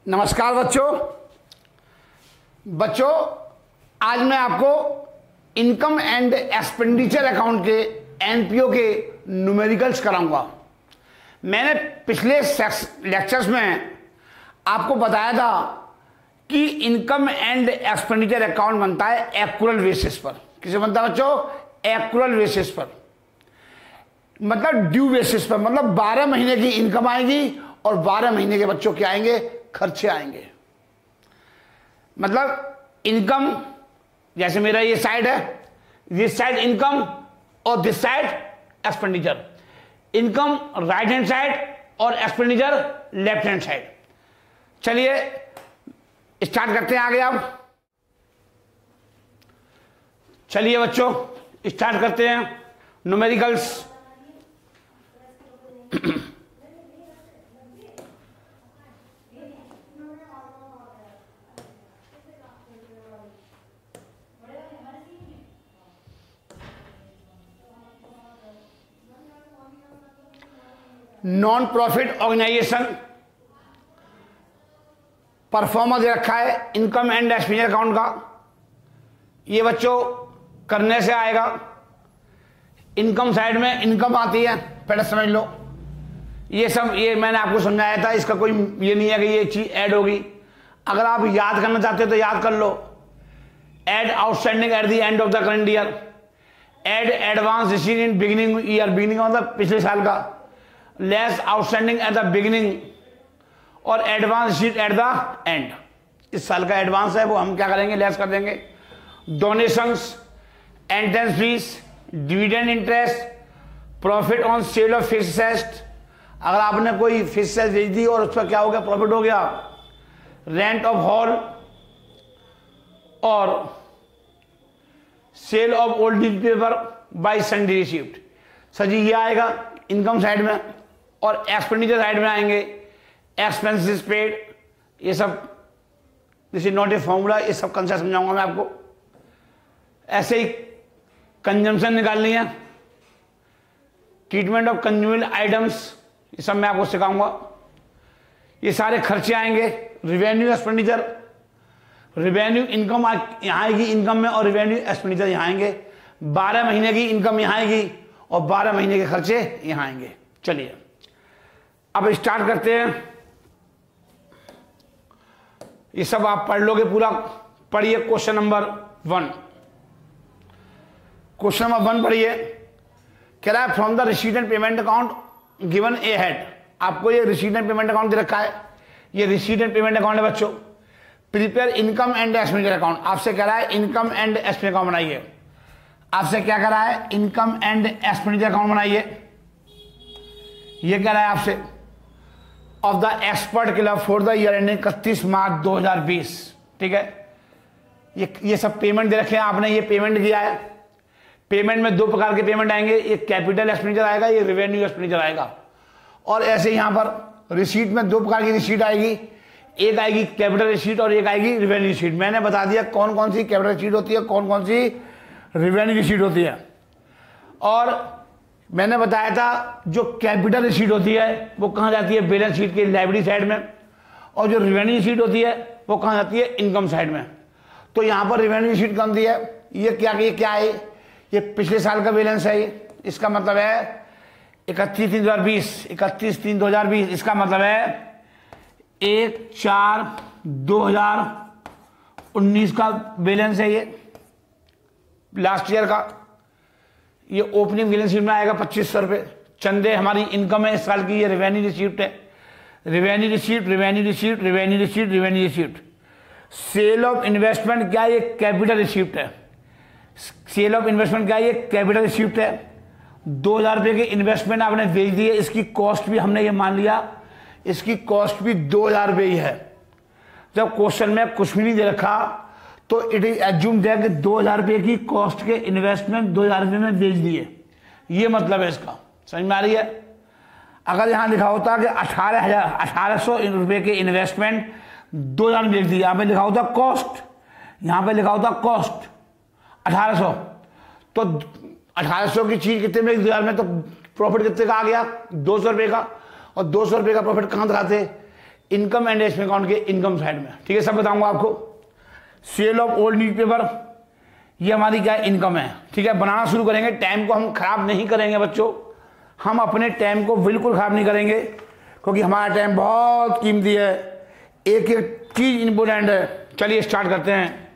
नमस्कार बच्चों, आज मैं आपको इनकम एंड एक्सपेंडिचर अकाउंट के एनपीओ के न्यूमेरिकल्स कराऊंगा। मैंने पिछले लेक्चर्स में आपको बताया था कि इनकम एंड एक्सपेंडिचर अकाउंट बनता है एक्रूअल बेसिस पर। किसे बनता है बच्चों? एक्रूअल बेसिस पर, मतलब ड्यू बेसिस पर, मतलब 12 महीने की इनकम आएगी और 12 महीने के बच्चों के आएंगे खर्चे आएंगे। मतलब इनकम, जैसे मेरा ये साइड है, दिस साइड इनकम और this side expenditure. Income right hand side और एक्सपेंडिचर लेफ्ट हैंड साइड। चलिए स्टार्ट करते हैं आगे। आप चलिए बच्चों स्टार्ट करते हैं numericals. Non profit organisation performance दे रखा है इनकम एंड एक्सपेंडिचर अकाउंट का। ये बच्चों करने से आएगा। इनकम साइड में इनकम आती है, पहले समझ लो। ये सब ये मैंने आपको समझाया था, इसका कोई ये नहीं है कि ये चीज ऐड होगी। अगर आप याद करना चाहते हो तो याद कर लो। Add outstanding at the end of the current year, add advance receipt in beginning year, beginning मतलब पिछले साल का, less outstanding at the beginning और advance receipt at the end. इस साल का एडवांस है वो हम क्या करेंगे, लेस कर देंगे। Donations, entrance fees, dividend interest, profit on sale of fixed asset, अगर आपने कोई फिक्स्ड एसेट बेच दी और उस पर क्या हो गया, प्रॉफिट हो गया। रेंट ऑफ हॉल और sale of old newspaper by Sunday received. Sir ji ये आएगा इनकम साइड में। और एक्सपेंडिचर साइड में आएंगे एक्सपेंसेस पेड, ये सब this is not a formula, ये सब कंसेप्ट समझाऊंगा मैं आपको। ऐसे ही कंजम्पशन निकालनी है, ट्रीटमेंट ऑफ कंज्यूमेबल आइटम्स, ये सब मैं आपको सिखाऊंगा। ये सारे खर्चे आएंगे। रिवेन्यू एक्सपेंडिचर, रिवेन्यू इनकम यहाँ आएगी इनकम में और रिवेन्यू एक्सपेंडिचर यहाँ आएंगे। 12 महीने की इनकम यहाँ आएगी और 12 महीने के खर्चे यहाँ आएंगे। चलिए अब स्टार्ट करते हैं। ये सब आप पढ़ लोगे पूरा। पढ़िए क्वेश्चन नंबर 1। क्वेश्चन नंबर 1 पढ़िए। कह रहा है from the receipt and payment account given A head. आपको ये रिसीट एंड पेमेंट अकाउंट दे रखा है, ये रिसीट एंड पेमेंट अकाउंट है बच्चों। Prepare income and expenditure account. आपसे कह रहा है इनकम एंड एक्सपेंडिचर अकाउंट बनाइए। आपसे क्या कह रहा है, इनकम एंड एक्सपेंडिचर अकाउंट बनाइए। ये कह रहा है आपसे of the expert club for the year ending 31 March 2020। ठीक है, ये सब पेमेंट दे रखे हैं आपने, ये पेमेंट किया है। पेमेंट में 2 प्रकार के पेमेंट आएंगे, एक कैपिटल एक्सपेंडिचर आएगा, ये रिवेन्यू एक्सपेंडिचर आएगा। और ऐसे यहां पर रिसीट में 2 प्रकार की रिसीट आएगी, एक आएगी कैपिटल रिसीट और एक आएगी रिवेन्यू रिसीट। मैंने बता दिया कौन कौन सी कैपिटल रिसीट होती है, कौन कौन सी रिवेन्यू रिसीट होती है। और मैंने बताया था जो कैपिटल रिसीट होती है वो कहाँ जाती है, बैलेंस शीट के लायबिलिटी साइड में, और जो रिवेन्यू रिसीट होती है वो कहाँ जाती है, इनकम साइड में। तो यहाँ पर रिवेन्यू रिसीट कौन दी है, ये क्या है, ये पिछले साल का बैलेंस है। ये इसका मतलब है 31/3/2020, इसका मतलब है 1/4/2019 का बैलेंस है। ये लास्ट ईयर का, ये ओपनिंग बैलेंस शीट में आएगा 2500 रुपये। चंदे हमारी इनकम है इस साल की, ये रिवेन्यू रिसीट है। Revenue receipt, revenue receipt, revenue receipt, revenue receipt. Cell of investment क्या है, ये कैपिटल रिसीट है। सेल ऑफ इन्वेस्टमेंट क्या है, ये कैपिटल रिसीट है। 2000 रुपये की इन्वेस्टमेंट आपने बेच दी है, इसकी कॉस्ट भी हमने ये मान लिया, इसकी कॉस्ट भी 2000 रुपये ही है। जब क्वेश्चन में कुछ भी नहीं दे रखा तो इट इज एज्यूम दैट 2000 रुपये की कॉस्ट के इन्वेस्टमेंट 2000 रुपये में बेच दिए, ये मतलब है इसका। समझ में आ रही है? अगर यहाँ लिखा होता कि 1800 रुपये के इन्वेस्टमेंट 2000 में बेच दिए, यहाँ पे लिखा होता कॉस्ट, यहाँ पे लिखा होता कॉस्ट 1800, तो 1800 की चीज कितने में, 2000 में, तो प्रॉफिट कितने का आ गया, 200 रुपये का। और 200 रुपये का प्रॉफिट कहाँ दिखाते, इनकम एंड एक्सपेंस अकाउंट के इनकम साइड में, ठीक है, सब बताऊंगा आपको। सेल ऑफ ओल्ड न्यूज़पेपर, ये हमारी क्या इनकम है, ठीक है। बनाना शुरू करेंगे, टाइम को हम खराब नहीं करेंगे बच्चों, हम अपने टाइम को बिल्कुल खराब नहीं करेंगे, क्योंकि हमारा टाइम बहुत कीमती है, एक एक चीज इंपोर्टेंट है। चलिए स्टार्ट करते हैं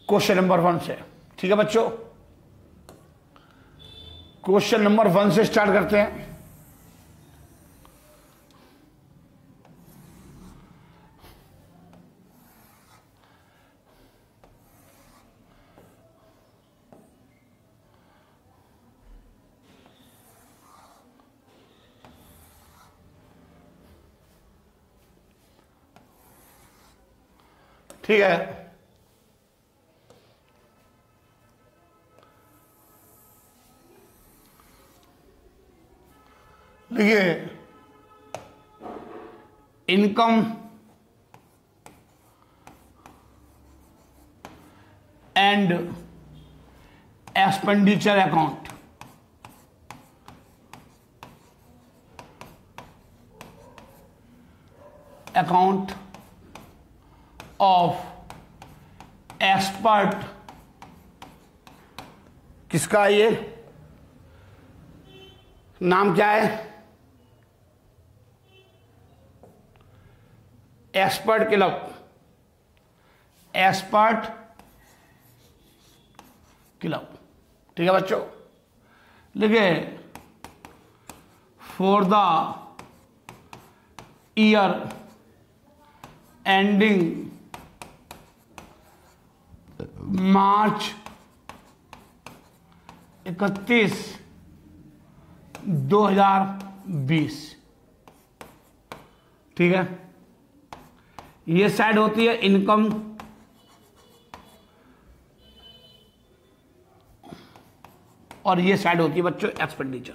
क्वेश्चन नंबर 1 से, ठीक है बच्चों। क्वेश्चन नंबर 1 से स्टार्ट करते हैं। ठीक है, देखिए income and expenditure account, account of expert, किसका ये नाम क्या है, एक्सपर्ट क्लब, एक्सपर्ट क्लब, ठीक है बच्चों। देखिए फॉर द ईयर एंडिंग मार्च 31, 2020, ठीक है। ये साइड होती है इनकम और ये साइड होती है बच्चों एक्सपेंडिचर।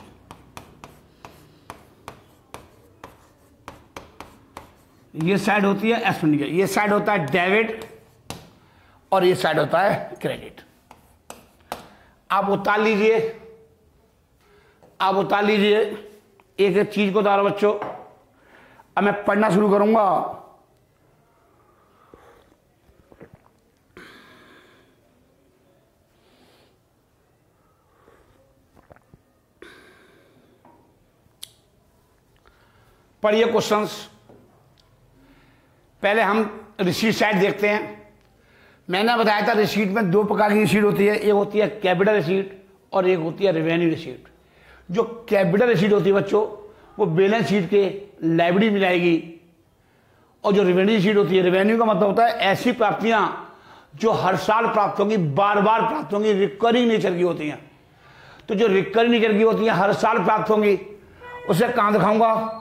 ये साइड होती है एक्सपेंडिचर, ये साइड होता है डेबिट और ये साइड होता है क्रेडिट। आप उतार लीजिए, आप उतार लीजिए एक एक चीज को उतारो बच्चों। अब मैं पढ़ना शुरू करूंगा। पढ़िए क्वेश्चंस। पहले हम रिसीट साइड देखते हैं। मैंने बताया था रिसीट में 2 प्रकार की रिसीट होती है, एक होती है कैपिटल रिसीट और एक होती है रेवेन्यू रिसीट। जो कैपिटल रिसीट होती है बच्चों वो बैलेंस शीट के लाइब्रेरी में जाएगी, और जो रेवेन्यू रिसीट होती है, रेवेन्यू का मतलब होता है ऐसी प्राप्तियां जो हर साल प्राप्त होंगी, बार बार प्राप्त होंगी, रिकरिंग नेचर की होती हैं। तो जो रिकरिंग नेचर की होती हैं, हर साल प्राप्त होंगी, उसे कहां दिखाऊंगा,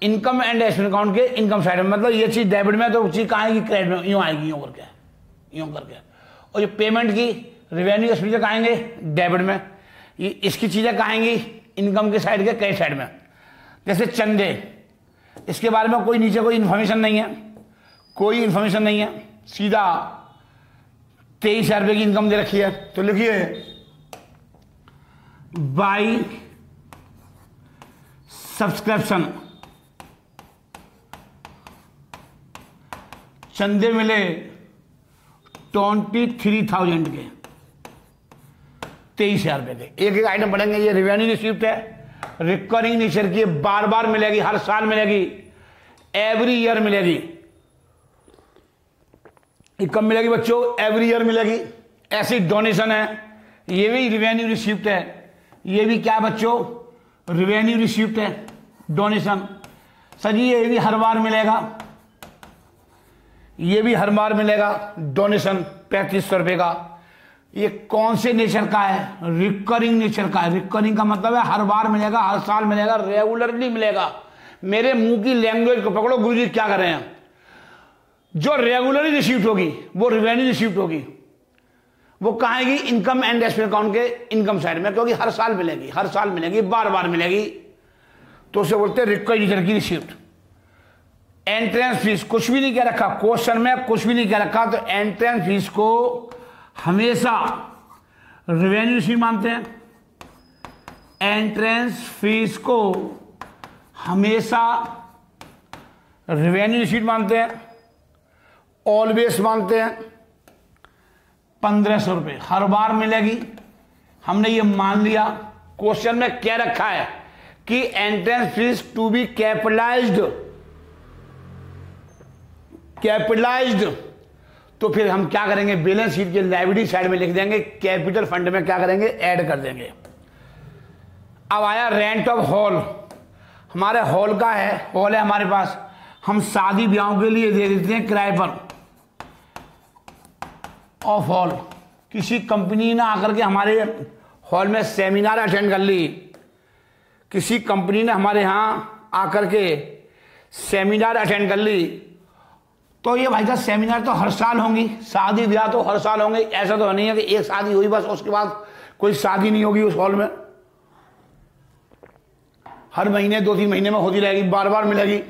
इनकम एंड एक्सपेंस अकाउंट के इनकम साइड में। मतलब ये चीज डेबिट में तो चीज कहाँ आएगी, क्रेडिट में, यूं आएगी, यूं करके, यूं करके। और जो पेमेंट की रेवेन्यू एक्सपेंडिचर कहाँ आएंगे, डेबिट में। ये इसकी चीजें कहाँ आएंगी, इनकम के साइड के क्रेडिट साइड में। जैसे चंदे, इसके बारे में कोई नीचे कोई इंफॉर्मेशन नहीं है, कोई इंफॉर्मेशन नहीं है, सीधा 23,000 रुपये की इनकम दे रखी है। तो लिखिए बाई सब्सक्रिप्शन चंदे मिले 23,000 के, 23,000 रुपये के। एक एक आइटम पढ़ेंगे। ये रेवेन्यू रिसीप्ट है, रिकरिंग नेचर की, बार बार मिलेगी, हर साल मिलेगी, एवरी ईयर मिलेगी। ये कब मिलेगी बच्चों, एवरी ईयर मिलेगी। ऐसी डोनेशन है, ये भी रेवेन्यू रिसीप्ट है, ये भी क्या बच्चों, रेवेन्यू रिसीप्ट है, डोनेशन। सर जी ये भी हर बार मिलेगा, ये भी हर बार मिलेगा, डोनेशन 3500 रुपये का। ये कौन से नेचर का है, रिकरिंग नेचर का है। रिकरिंग का मतलब है हर बार मिलेगा, हर साल मिलेगा, रेगुलरली मिलेगा। मेरे मुंह की लैंग्वेज को पकड़ो, गुरुजी क्या कर रहे हैं। जो रेगुलरली रिसीव्ड होगी वो रेवेन्यू रिसीव्ड होगी, वो कहाँ आएगी, इनकम एंड एक्सपेंस अकाउंट के इनकम साइड में, क्योंकि हर साल मिलेगी, हर साल मिलेगी, बार बार मिलेगी। तो उसे बोलते हैं रिकरिंग नेचर की रिसीव्ड। एंट्रेंस फीस कुछ भी नहीं कह रखा, क्वेश्चन में कुछ भी नहीं कह रखा, तो एंट्रेंस फीस को हमेशा रेवेन्यू रिसीव मानते हैं। एंट्रेंस फीस को हमेशा रेवेन्यू रिसीट मानते हैं, ऑलवेज मानते हैं 1500 रुपये हर बार मिलेगी। हमने ये मान लिया। क्वेश्चन में क्या रखा है कि entrance fees to be capitalised, तो फिर हम क्या करेंगे, बैलेंस शीट के लायबिलिटी साइड में लिख देंगे, कैपिटल फंड में क्या करेंगे, ऐड कर देंगे। अब आया रेंट ऑफ हॉल। हमारे हॉल का है, हॉल है हमारे पास, हम शादी ब्याहों के लिए दे देते हैं किराए पर ऑफ हॉल। किसी कंपनी ने आकर के हमारे हॉल में सेमिनार अटेंड कर ली, किसी कंपनी ने हमारे यहाँ आकर के सेमिनार अटेंड कर ली, तो ये भाई साहब सेमिनार तो हर साल होंगी, शादी ब्याह तो हर साल होंगे। ऐसा तो नहीं है कि एक शादी हुई बस उसके बाद कोई शादी नहीं होगी उस हॉल में। हर महीने 2-3 महीने में होती रहेगी, बार बार मिलेगी।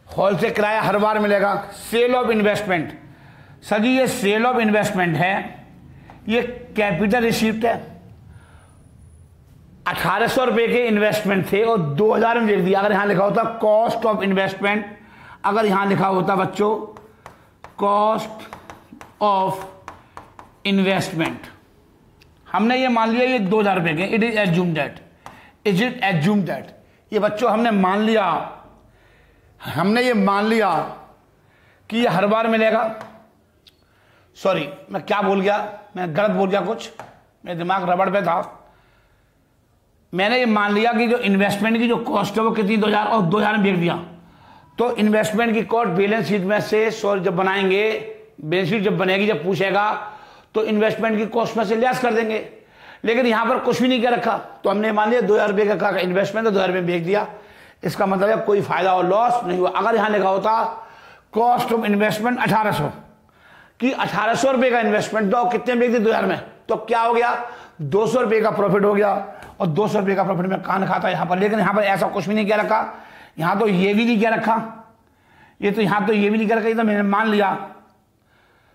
हॉल से किराया हर बार मिलेगा। Cell of investment, sir ji ये सेल ऑफ इन्वेस्टमेंट है, ये कैपिटल रिसीप्ट है। 1800 रुपये के इन्वेस्टमेंट थे और 2000 में लिख दिया। अगर यहां लिखा होता कॉस्ट ऑफ इन्वेस्टमेंट, अगर यहां लिखा होता बच्चों कॉस्ट ऑफ इन्वेस्टमेंट, हमने ये मान लिया ये 2000 रुपये के। It is assume that, is it assume that, ये बच्चों हमने मान लिया, हमने ये मान लिया कि ये हर बार मिलेगा। सॉरी मैं क्या बोल गया, मैं गलत बोल गया कुछ, मेरे दिमाग रबड़ पे था। मैंने ये मान लिया कि जो इन्वेस्टमेंट की जो कॉस्ट है वो कितनी 2000 और 2000 में बेच दिया। तो इन्वेस्टमेंट की कॉस्ट बैलेंस शीट में से जब बनाएंगे, बैलेंस शीट जब बनेगी, जब पूछेगा तो इन्वेस्टमेंट की कॉस्ट में से लेस कर देंगे। लेकिन यहां पर कुछ भी नहीं क्या रखा, तो हमने मान लिया 2000 रुपये का इन्वेस्टमेंट तो 2000 रुपये बेच दिया। इसका मतलब है कोई फायदा और लॉस नहीं हुआ। अगर यहां लिखा होता कॉस्ट ऑफ इन्वेस्टमेंट 1800 कि 1800 रुपये का इन्वेस्टमेंट तो कितने बेच दिए 2000 में, तो क्या हो गया 200 रुपये का प्रॉफिट हो गया। और 200 रुपये का प्रॉफिट में कान खाता यहां पर। लेकिन यहां पर ऐसा कुछ भी नहीं क्या रखा, यहां तो ये भी नहीं क्या रखा, ये तो यहां तो ये भी नहीं क्या रखा, ये तो मैंने मान लिया।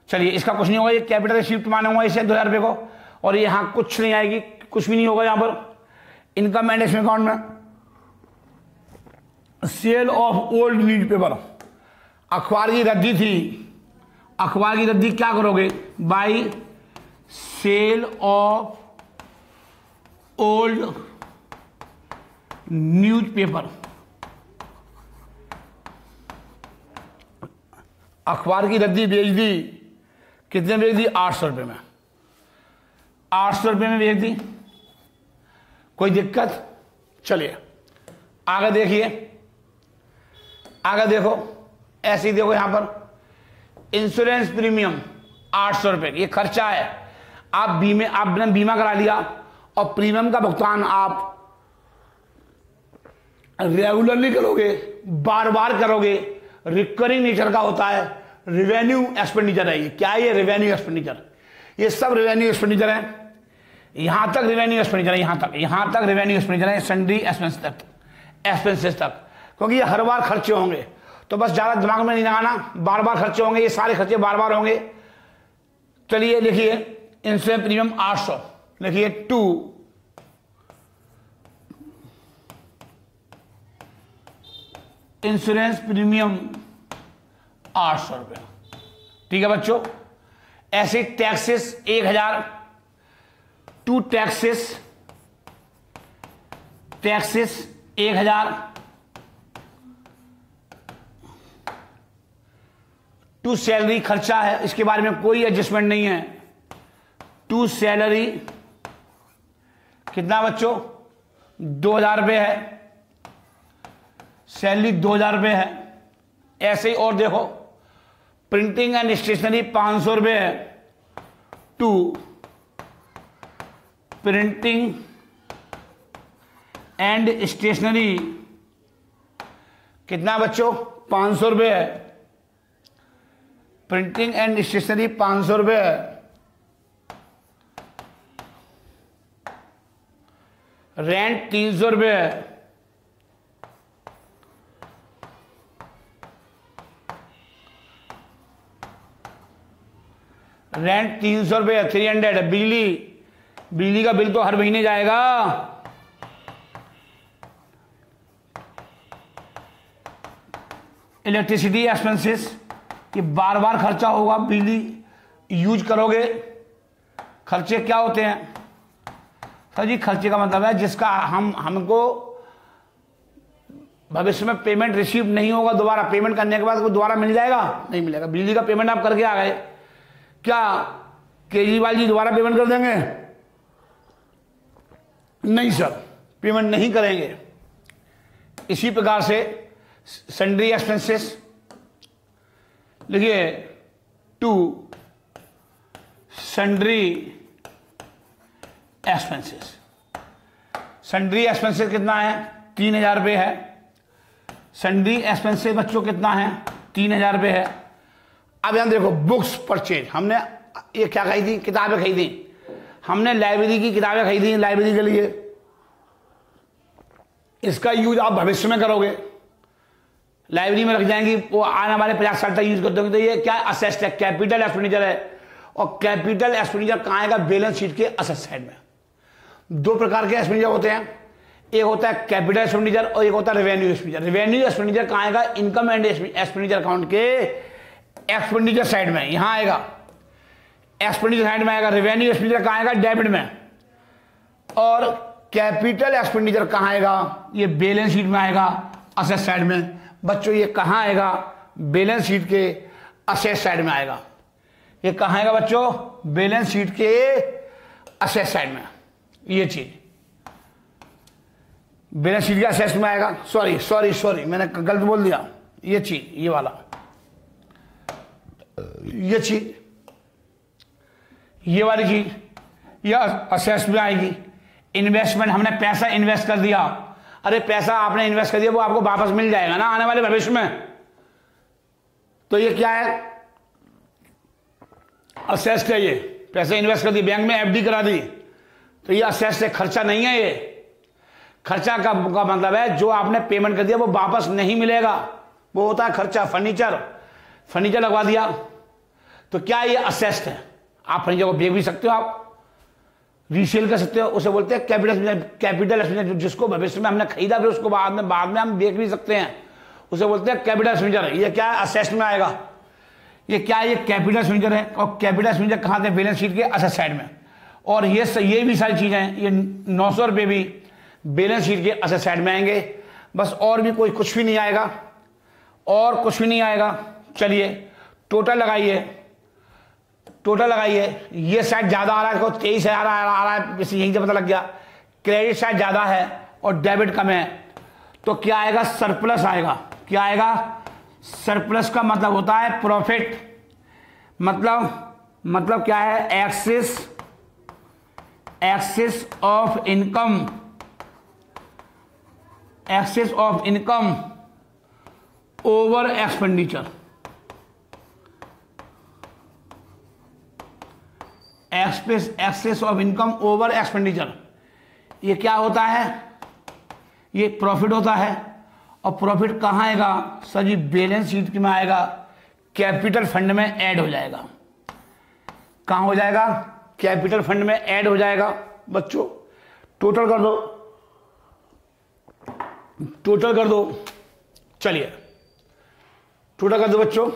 चलिए इसका कुछ नहीं होगा, ये कैपिटल रिसीप्ट मानूंगा इसे 2000 रुपये को, और ये यहां कुछ नहीं आएगी, कुछ भी नहीं होगा यहां पर। इनकम एंड एक्सपेंस अकाउंट में सेल ऑफ ओल्ड न्यूज़पेपर, अखबार की रद्दी थी, अखबार की रद्दी क्या करोगे, by sale of old newspaper. अखबार की रद्दी बेच दी, कितने बेच दी 800 रुपये में, 800 रुपये में बेच दी, कोई दिक्कत। चलिए आगे देखिए, आगे देखो, ऐसे ही देखो यहां पर इंश्योरेंस प्रीमियम 800 रुपये, ये खर्चा है। आपने बीमा करा लिया और प्रीमियम का भुगतान आप रेगुलरली करोगे, बार बार करोगे, रिकरिंग नेचर का होता है, रेवेन्यू एक्सपेंडिचर है। ये क्या है, ये रेवेन्यू एक्सपेंडिचर, ये सब रेवेन्यू एक्सपेंडिचर है। यहां तक रेवेन्यू एक्सपेंडिचर है, यहां तक रेवेन्यू एक्सपेंडिचर है, सन्ड्री एक्सपेंसेस तक, क्योंकि ये हर बार खर्चे होंगे। तो बस ज्यादा दिमाग में नहीं लगाना, बार बार खर्चे होंगे, ये सारे खर्चे बार बार होंगे। चलिए लिखिए इंश्योरेंस प्रीमियम 800, लिखिए 2 इंश्योरेंस प्रीमियम 800 रुपये, ठीक है बच्चों। ऐसे टैक्सेस 1000, 2 टैक्सेस 1000, 2 सैलरी खर्चा है, इसके बारे में कोई एडजस्टमेंट नहीं है। 2 सैलरी कितना बच्चों 2000 रुपये है, सैलरी 2000 रुपये है। ऐसे ही और देखो, प्रिंटिंग एंड स्टेशनरी 500 रुपये है, 2 प्रिंटिंग एंड स्टेशनरी कितना बच्चों 500 रुपये है, प्रिंटिंग एंड स्टेशनरी 500 रुपये है। रेंट 300 रुपये है, रेंट 300 रुपये है, 300 है। बिजली का बिल तो हर महीने जाएगा, इलेक्ट्रिसिटी एक्सपेंसेस, ये बार बार खर्चा होगा, बिजली यूज करोगे। खर्चे क्या होते हैं सर जी? खर्चे का मतलब है जिसका हमको भविष्य में पेमेंट रिसीव नहीं होगा, दोबारा पेमेंट करने के बाद वो दोबारा मिल जाएगा? नहीं मिलेगा। बिजली का पेमेंट आप करके आ गए, क्या केजरीवाल जी दोबारा पेमेंट कर देंगे? नहीं सर, पेमेंट नहीं करेंगे। इसी प्रकार से सन्ड्री एक्सपेंसेस लिखिए, to sundry expenses. Sundry expenses कितना है? 3000 रुपये है। सन्ड्री एक्सपेंसेस बच्चों कितना है? 3000 रुपये है। अब यहां देखो, बुक्स परचेज, हमने ये क्या खरीदी थी? किताबें खरीदी। हमने लाइब्रेरी की किताबें खरीदी लाइब्रेरी के लिए, इसका यूज आप भविष्य में करोगे, लाइब्रेरी में रख जाएंगी, वो आने वाले 50 साल तक यूज करते होंगे। तो ये क्या असेस्ट है? कैपिटल एक्सपेंडिचर है। और कैपिटल एक्सपेंडिचर कहाँ आएगा? बैलेंस शीट के असेट साइड में। दो प्रकार के एक्सपेंडिचर होते हैं, एक होता है कैपिटल एक्सपेंडिचर और एक होता है रेवेन्यू एक्सपेंडिचर। रेवेन्यू एक्सपेंडिचर कहाँ आएगा? इनकम एंड एक्सपेंडिचर अकाउंट के एक्सपेंडिचर साइड में, यहां आएगा एक्सपेंडिचर साइड में आएगा। रेवेन्यू एक्सपेंडिचर कहाँ आएगा? डेबिट में। और कैपिटल एक्सपेंडिचर कहाँ आएगा? ये बैलेंस शीट में आएगा, असेट साइड में। बच्चों ये कहाँ आएगा? बैलेंस शीट के असेट साइड में आएगा। ये कहाँ आएगा बच्चों? बैलेंस शीट के असेट साइड में। ये चीज बैलेंस शीट के असेट में आएगा। सॉरी मैंने गलत बोल दिया। ये चीज, ये वाला, ये चीज, ये वाली चीज, ये असेट में आएगी। इन्वेस्टमेंट, हमने पैसा इन्वेस्ट कर दिया। अरे पैसा आपने इन्वेस्ट कर दिया, वो आपको वापस मिल जाएगा ना आने वाले भविष्य में। तो ये क्या है? असेस्ट है। ये पैसे इन्वेस्ट कर दी, बैंक में एफडी करा दी, तो ये असेस्ट है, खर्चा नहीं है। ये खर्चा का मतलब है जो आपने पेमेंट कर दिया वो वापस नहीं मिलेगा, वो होता है खर्चा। फर्नीचर लगवा दिया, तो क्या ये असेस्ट है? आप फर्नीचर को बेच भी सकते हो, आप रीसेल कर सकते हो, उसे बोलते हैं कैपिटल एक्सपेंडिचर। जिसको भविष्य में हमने खरीदा फिर उसको बाद में हम बेच भी सकते हैं, उसे बोलते हैं कैपिटल एक्सपेंडिचर। ये क्या है? असेस्ट में आएगा। ये क्या है? ये कैपिटल एक्सपेंडिचर है। और कैपिटल एक्सपेंडिचर कहाँ थे? बैलेंस शीट के असेट साइड में। और ये भी सारी चीजें हैं, ये 900 रुपये भी बैलेंस शीट के असेट साइड में आएंगे। बस और भी कोई कुछ भी नहीं आएगा, और कुछ भी नहीं आएगा। चलिए टोटल लगाइए, ये साइड ज्यादा आ रहा है, 23,000 आ रहा है, इसे यहीं से पता लग गया। क्रेडिट साइड ज्यादा है और डेबिट कम है, तो क्या आएगा? सरप्लस आएगा। क्या आएगा? सरप्लस का मतलब होता है प्रॉफिट। मतलब क्या है? Excess of income over expenditure. Excess of income over expenditure, ये क्या होता है? ये प्रॉफिट होता है। और प्रॉफिट कहाँ आएगा सर जी? बैलेंस शीट में आएगा, कैपिटल फंड में ऐड हो जाएगा। कहाँ हो जाएगा? कैपिटल फंड में ऐड हो जाएगा। बच्चों टोटल कर दो, चलिए टोटल कर दो बच्चों।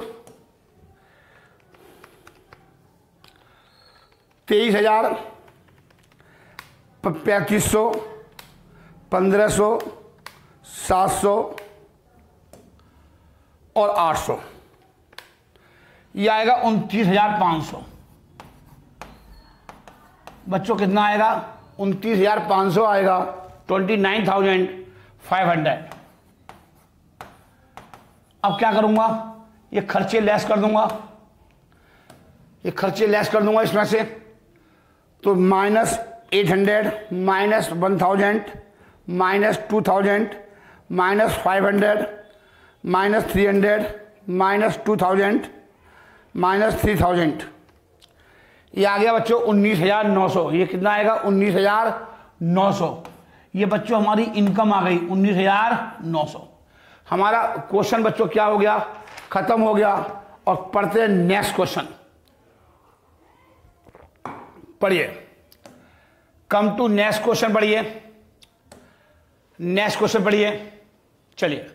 23,000, 3500, 1500, 700 और 800, ये आएगा 29,500। बच्चों कितना आएगा? 29,500 आएगा, 29,500। अब क्या करूंगा? ये खर्चे लेस कर दूंगा, इसमें से। तो -800, -1,000, -2,000, -500, -300, -2,000, -3,000, ये आ गया बच्चों 19,900। ये कितना आएगा? 19,900। ये बच्चों हमारी इनकम आ गई 19,900। हमारा क्वेश्चन बच्चों क्या हो गया? खत्म हो गया। और पढ़ते हैं नेक्स्ट क्वेश्चन। पढ़िए, कम टू नेक्स्ट क्वेश्चन पढ़िए। चलिए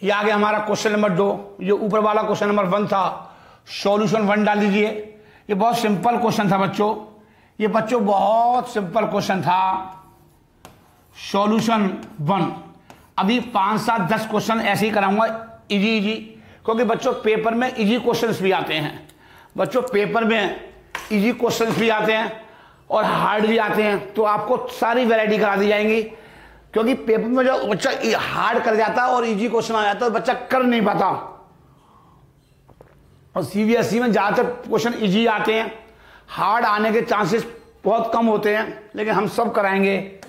ये आगे हमारा क्वेश्चन नंबर 2, ये ऊपर वाला क्वेश्चन नंबर 1 था, सॉल्यूशन 1 डाल दीजिए। ये बहुत सिंपल क्वेश्चन था बच्चों, ये बच्चों बहुत सिंपल क्वेश्चन था, सॉल्यूशन 1। अभी 5, 7, 10 क्वेश्चन ऐसे ही कराऊंगा इजी, क्योंकि बच्चों पेपर में इजी क्वेश्चंस भी आते हैं, बच्चों पेपर में इजी क्वेश्चंस भी आते हैं और हार्ड भी आते हैं, तो आपको सारी वैरायटी करा दी जाएंगी। क्योंकि पेपर में जो बच्चा हार्ड कर जाता है और इजी क्वेश्चन आ जाता है, बच्चा कर नहीं पाता। और सीबीएसई में ज्यादातर क्वेश्चन इजी आते हैं, हार्ड आने के चांसेस बहुत कम होते हैं, लेकिन हम सब कराएंगे,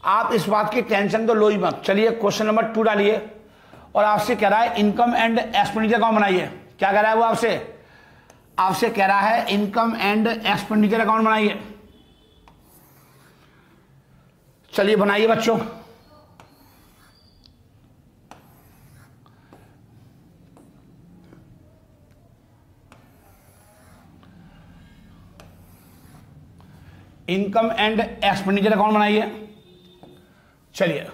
आप इस बात की टेंशन तो लो ही मत। चलिए क्वेश्चन नंबर 2 डालिए, और आपसे कह रहा है इनकम एंड एक्सपेंडिचर अकाउंट बनाइए। क्या कह रहा है वो आपसे कह रहा है इनकम एंड एक्सपेंडिचर अकाउंट बनाइए। चलिए बनाइए बच्चों। इनकम एंड एक्सपेंडिचर अकाउंट बनाइए। चलिए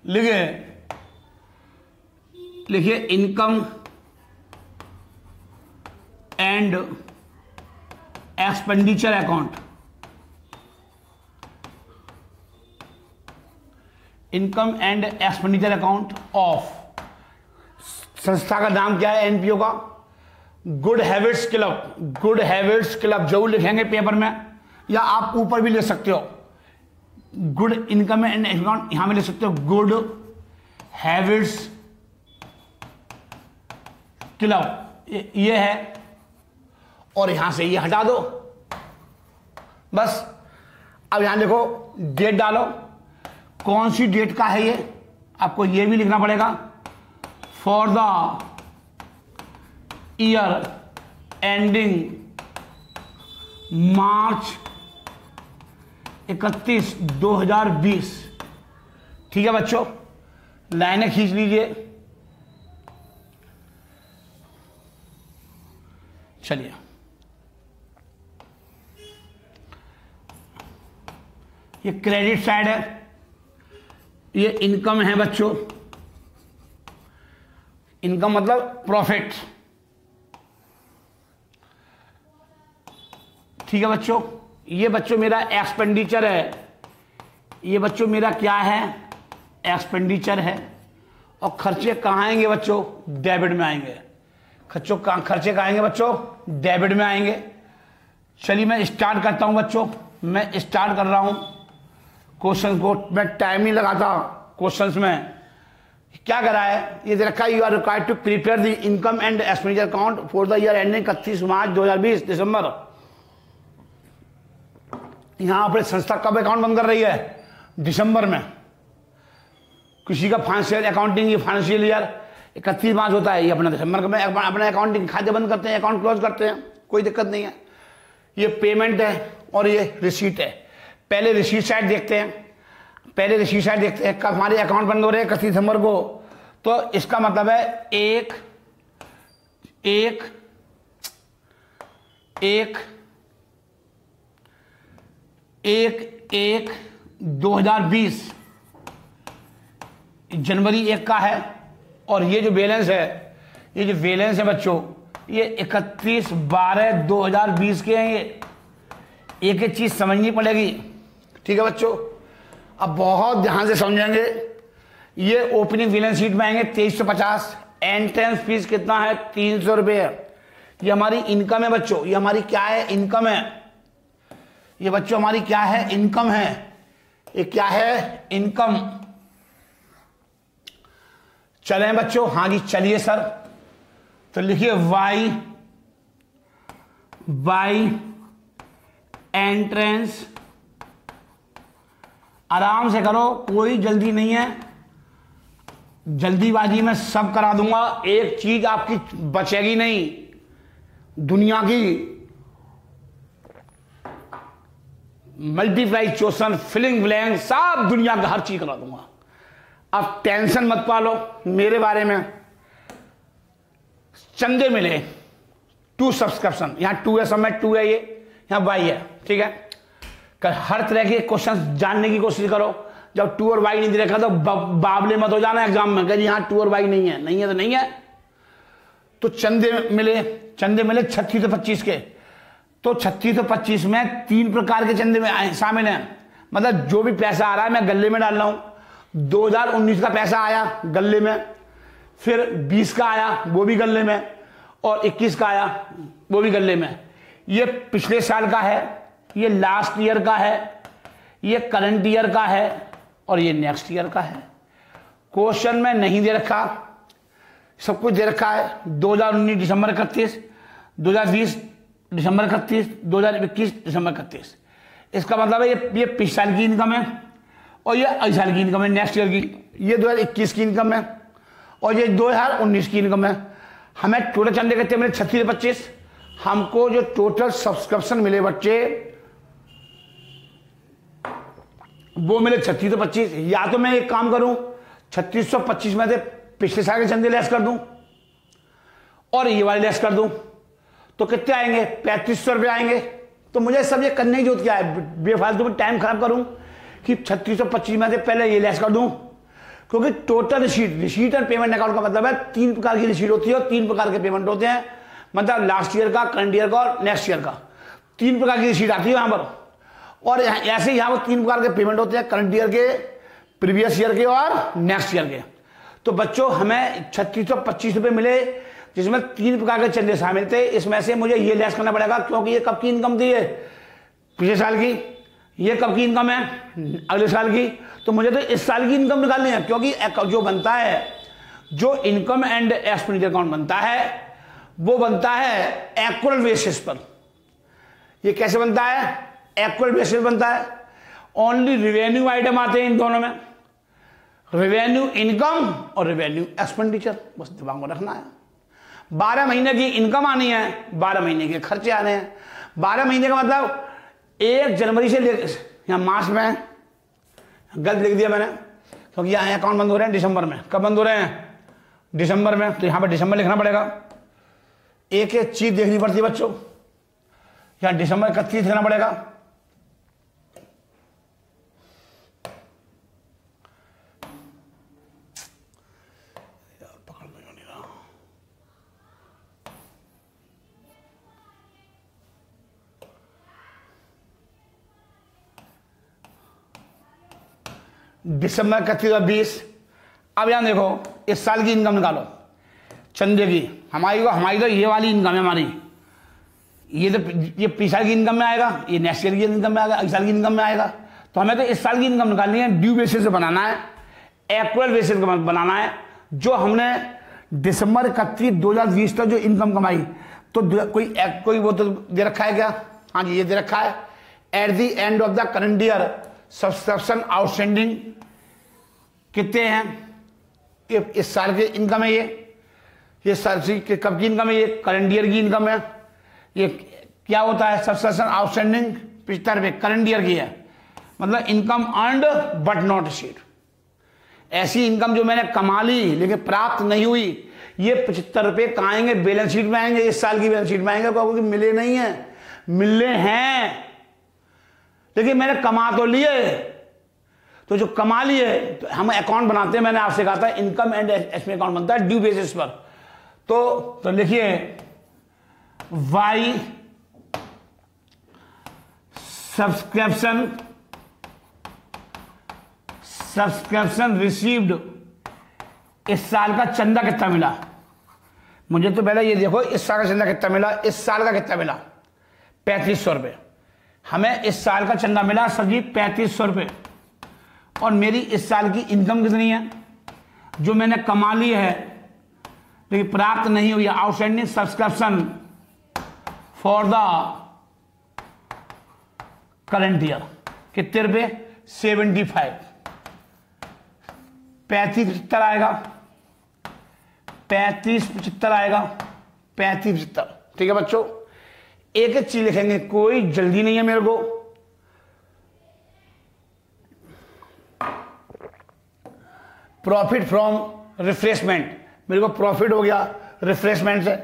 लिखिए income and expenditure account. Income and expenditure account of, संस्था का नाम क्या है, एनपीओ का good habits club. Good habits club जरूर लिखेंगे पेपर में, या आप ऊपर भी ले सकते हो। गुड इनकम एंड अकाउंट यहां में ले सकते हो, गुड हैबिट्स क्लब ये है, और यहां से ये हटा दो बस। अब यहां देखो डेट डालो, कौन सी डेट का है ये, आपको ये भी लिखना पड़ेगा। फॉर द ईयर एंडिंग मार्च 31, 2020। ठीक है बच्चों, लाइनें खींच लीजिए। चलिए ये क्रेडिट साइड है, ये इनकम है बच्चों। इनकम मतलब प्रॉफिट। ठीक है बच्चों, ये बच्चों मेरा एक्सपेंडिचर है, ये बच्चों मेरा क्या है, एक्सपेंडिचर है। और खर्चे कहाँ आएंगे बच्चों, डेबिट में आएंगे। खर्चे कहाँ आएंगे बच्चों, डेबिट में आएंगे। चलिए मैं स्टार्ट करता हूं बच्चों, मैं स्टार्ट कर रहा हूं क्वेश्चन को, मैं टाइम नहीं लगाता क्वेश्चंस में। क्या कर रहा है, ये रखा है, you are required to prepare the income and expenditure account for the year ending 31 March 2020 December. यहां पर संस्था कब अकाउंट बंद कर रही है, दिसंबर में। किसी का फाइनेंशियल अकाउंटिंग, ये फाइनेंशियल ईयर 31 मार्च होता है, ये अपना दिसंबर में अपना अकाउंटिंग खाते बंद करते हैं, अकाउंट क्लोज करते हैं, कोई दिक्कत नहीं है। ये पेमेंट है और ये रिसीट है। पहले रिसीट साइड देखते हैं, कब हमारे अकाउंट बंद हो रहे हैं 31 दिसंबर को, तो इसका मतलब है एक 2020 जनवरी 1 का है। और ये जो बैलेंस है, बच्चों, ये 31/12/2020 के हैं। ये एक चीज समझनी पड़ेगी। ठीक है बच्चों, अब बहुत ध्यान से समझेंगे। ये ओपनिंग बैलेंस शीट में आएंगे 2350। एंट्रेंस फीस कितना है, 300 रुपये है। ये हमारी इनकम है बच्चों, ये हमारी क्या है, इनकम है। ये बच्चों हमारी क्या है, इनकम है। ये क्या है, इनकम। चलें बच्चों, हाँ जी चलिए सर। तो लिखिए बाई एंट्रेंस। आराम से करो, कोई जल्दी नहीं है, जल्दीबाजी में सब करा दूंगा। एक चीज आपकी बचेगी नहीं, दुनिया की मल्टीप्लाई क्वेश्चन, फिलिंग ब्लैंक, सब दुनिया का हर चीज करा दूंगा। अब टेंशन मत पालो मेरे बारे में। चंदे मिले 2 सब्सक्रिप्शन, यहां 2 है, सब में 2 है, ये यहां वाई है। ठीक है, हर तरह के क्वेश्चन जानने की कोशिश करो। जब टू और वाई नहीं दे रखा तो बाबले मत हो जाना एग्जाम में, कहीं यहाँ टू और वाई नहीं है, नहीं है तो नहीं है। तो चंदे मिले 36 से 25 के, तो 36 से 25 में 3 प्रकार के चंदे में शामिल हैं। मतलब जो भी पैसा आ रहा है मैं गले में डाल रहा हूं। 2019 का पैसा आया गले में, फिर 20 का आया वो भी गले में, और 21 का आया वो भी गले में। ये पिछले साल का है, ये लास्ट ईयर का है, ये करंट ईयर का है, और ये नेक्स्ट ईयर का है। क्वेश्चन में नहीं दे रखा, सब कुछ दे रखा है। 2019 दिसंबर 31, 2020 दिसंबर 31, 2021 दिसंबर 31। इसका मतलब है ये पिछले साल की इनकम है, और ये अगले साल की इनकम है, नेक्स्ट ईयर की। ये 2021 की इनकम है, और ये 2019 की इनकम है। हमें टोटल चंदे कितने मिले? 36 से 25। हमको जो टोटल सब्सक्रिप्शन मिले बच्चे वो मिले 36 से 25। या तो मैं एक काम करूं 3625 में से पिछले साल के चंदे लेस कर दूं और ये वाले लेस कर दूं, तो कितने आएंगे? 3500 रुपये आएंगे। तो मुझे सब ये करने की जरूरत क्या है? बेफालतू में टाइम खराब करूं कि 3625 में से पहले ये लेस कर दूं, क्योंकि टोटल रिसीट और पेमेंट अकाउंट का मतलब है 3 प्रकार की रिसीट होती है और 3 प्रकार के पेमेंट होते हैं। मतलब लास्ट ईयर का, करंट ईयर का और नेक्स्ट ईयर का 3 प्रकार की रिसीट आती है यहाँ पर। और ऐसे यहाँ पर 3 प्रकार के पेमेंट होते हैं, करंट ईयर के, प्रीवियस ईयर के और नेक्स्ट ईयर के। तो बच्चों हमें 3625 रुपये मिले, जिसमें 3 प्रकार के चंदे शामिल थे। इसमें से मुझे ये लेस करना पड़ेगा, क्योंकि ये कब की इनकम थी? ये पिछले साल की। ये कब की इनकम है? अगले साल की। तो मुझे तो इस साल की इनकम निकालनी है, क्योंकि जो बनता है, जो इनकम एंड एक्सपेंडिचर अकाउंट बनता है वो बनता है एक्चुअल बेसिस पर। ये कैसे बनता है? एक्चुअल बेसिस बनता है। ओनली रिवेन्यू आइटम आते हैं इन दोनों में, रिवेन्यू इनकम और रिवेन्यू एक्सपेंडिचर। बस दिमाग में रखना है। 12 महीने की इनकम आनी है, 12 महीने के खर्चे आने हैं। 12 महीने का मतलब 1 जनवरी से लेकर, यहाँ मार्च में गलत लिख दिया मैंने, क्योंकि यहाँ अकाउंट बंद हो रहे हैं दिसंबर में। कब बंद हो रहे हैं? दिसंबर में। तो यहाँ पर दिसंबर लिखना पड़ेगा। एक एक चीज देखनी पड़ती है बच्चों। यहाँ दिसंबर 31 लिखना पड़ेगा। दिसंबर 31 और 20। अब यहां देखो, इस साल की इनकम निकालो चंदे की। हमारी तो ये वाली इनकम है हमारी। ये पिछले साल की इनकम में आएगा, ये नेक्स्ट ईयर की इनकम में आएगा, अगले साल की इनकम में आएगा। तो हमें तो इस साल की इनकम निकालनी है, ड्यू बेसिस से बनाना है, एक्चुअल बेसिस बनाना है। जो हमने दिसंबर 31, 2020 तक जो इनकम कमाई, तो कोई वो तो दे रखा है क्या? हाँ जी, ये दे रखा है। Eight the end of the current year subscription outstanding कितने हैं? ये इस साल की इनकम है, ये साल की कब की इनकम है? ये करंट ईयर की इनकम है। ये क्या होता है? सब्सक्रिप्शन आउटस्टैंडिंग 75 रुपये करंट ईयर की है। मतलब income earned but not received. ऐसी इनकम जो मैंने कमा ली लेकिन प्राप्त नहीं हुई, ये 75 रुपये कहाँ आएंगे? बैलेंस शीट में आएंगे, इस साल की बैलेंस शीट में आएंगे, क्योंकि मिले नहीं है। मिले हैं लेकिन मैंने कमा तो लिए। तो जो कमा लिए, तो हम अकाउंट बनाते हैं, मैंने आपसे कहा था इनकम एंड एक्सपेंस अकाउंट बनता है ड्यू बेसिस पर। तो लिखिए वाई सब्सक्रिप्शन रिसीव्ड। इस साल का चंदा कितना मिला? मुझे तो पहले ये देखो, इस साल का चंदा कितना मिला, इस साल का कितना मिला? 3500 रुपये। हमें इस साल का चंदा मिला सर जी 3500 रुपये। और मेरी इस साल की इनकम कितनी है जो मैंने कमा ली है लेकिन प्राप्त नहीं हुई? Outstanding subscription for the current year कितने रुपये? 75। 35-75 आएगा, 35-75 आएगा, 35-75। ठीक है बच्चों, एक एक चीज लिखेंगे, कोई जल्दी नहीं है मेरे को। प्रॉफिट फ्रॉम रिफ्रेशमेंट, मेरे को प्रॉफिट हो गया रिफ्रेशमेंट से।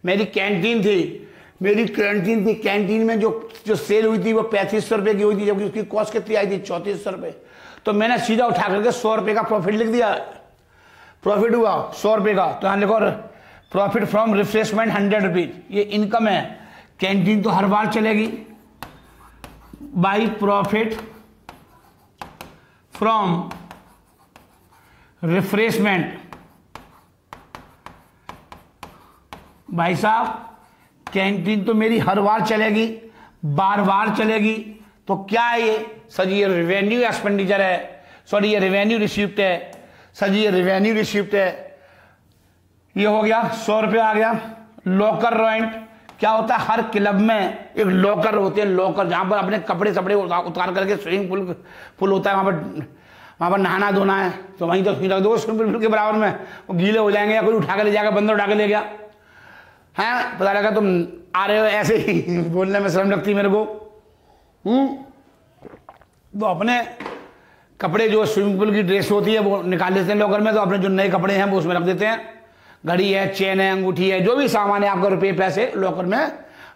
मेरी कैंटीन थी, मेरी कैंटीन थी, कैंटीन में जो सेल हुई थी वो 3500 रुपये की हुई थी, जबकि उसकी कॉस्ट कितनी आई थी 3400 रुपये। तो मैंने सीधा उठा करके 100 रुपये का प्रॉफिट लिख दिया, प्रॉफिट हुआ 100 रुपये का। तो यहाँ लिखो प्रॉफिट फ्रॉम रिफ्रेशमेंट 100 रुपीज, ये इनकम है। कैंटीन तो हर बार चलेगी, बाई प्रॉफिट फ्रॉम रिफ्रेशमेंट। भाई साहब कैंटीन तो मेरी हर बार चलेगी, बार बार चलेगी, तो क्या है ये? सर ये रेवेन्यू एक्सपेंडिचर है, सॉरी ये रेवेन्यू रिसीप्ट है, सर ये रेवेन्यू रिसीप्ट है। ये हो गया 100 रुपये आ गया। लॉकर रेंट क्या होता है? हर क्लब में एक लॉकर होते हैं, लॉकर जहां पर अपने कपड़े सपड़े उतार करके स्विमिंग पूल होता है, वहां पर नहाना धोना है, तो वहीं तो रख दो स्विमिंग पूल के बराबर में, वो गीले हो जाएंगे या कोई उठा कर ले जाएगा, बंदर उठा के ले गया है। पता लगा तुम आ रहे हो ऐसे ही बोलने में शर्म लगती मेरे को। तो अपने कपड़े जो स्विमिंग पूल की ड्रेस होती है वो निकाल लेते हैं लॉकर में, तो अपने जो नए कपड़े हैं वो उसमें रख देते हैं। घड़ी है, चेन है, अंगूठी है, जो भी सामान है आपका रुपये पैसे लॉकर में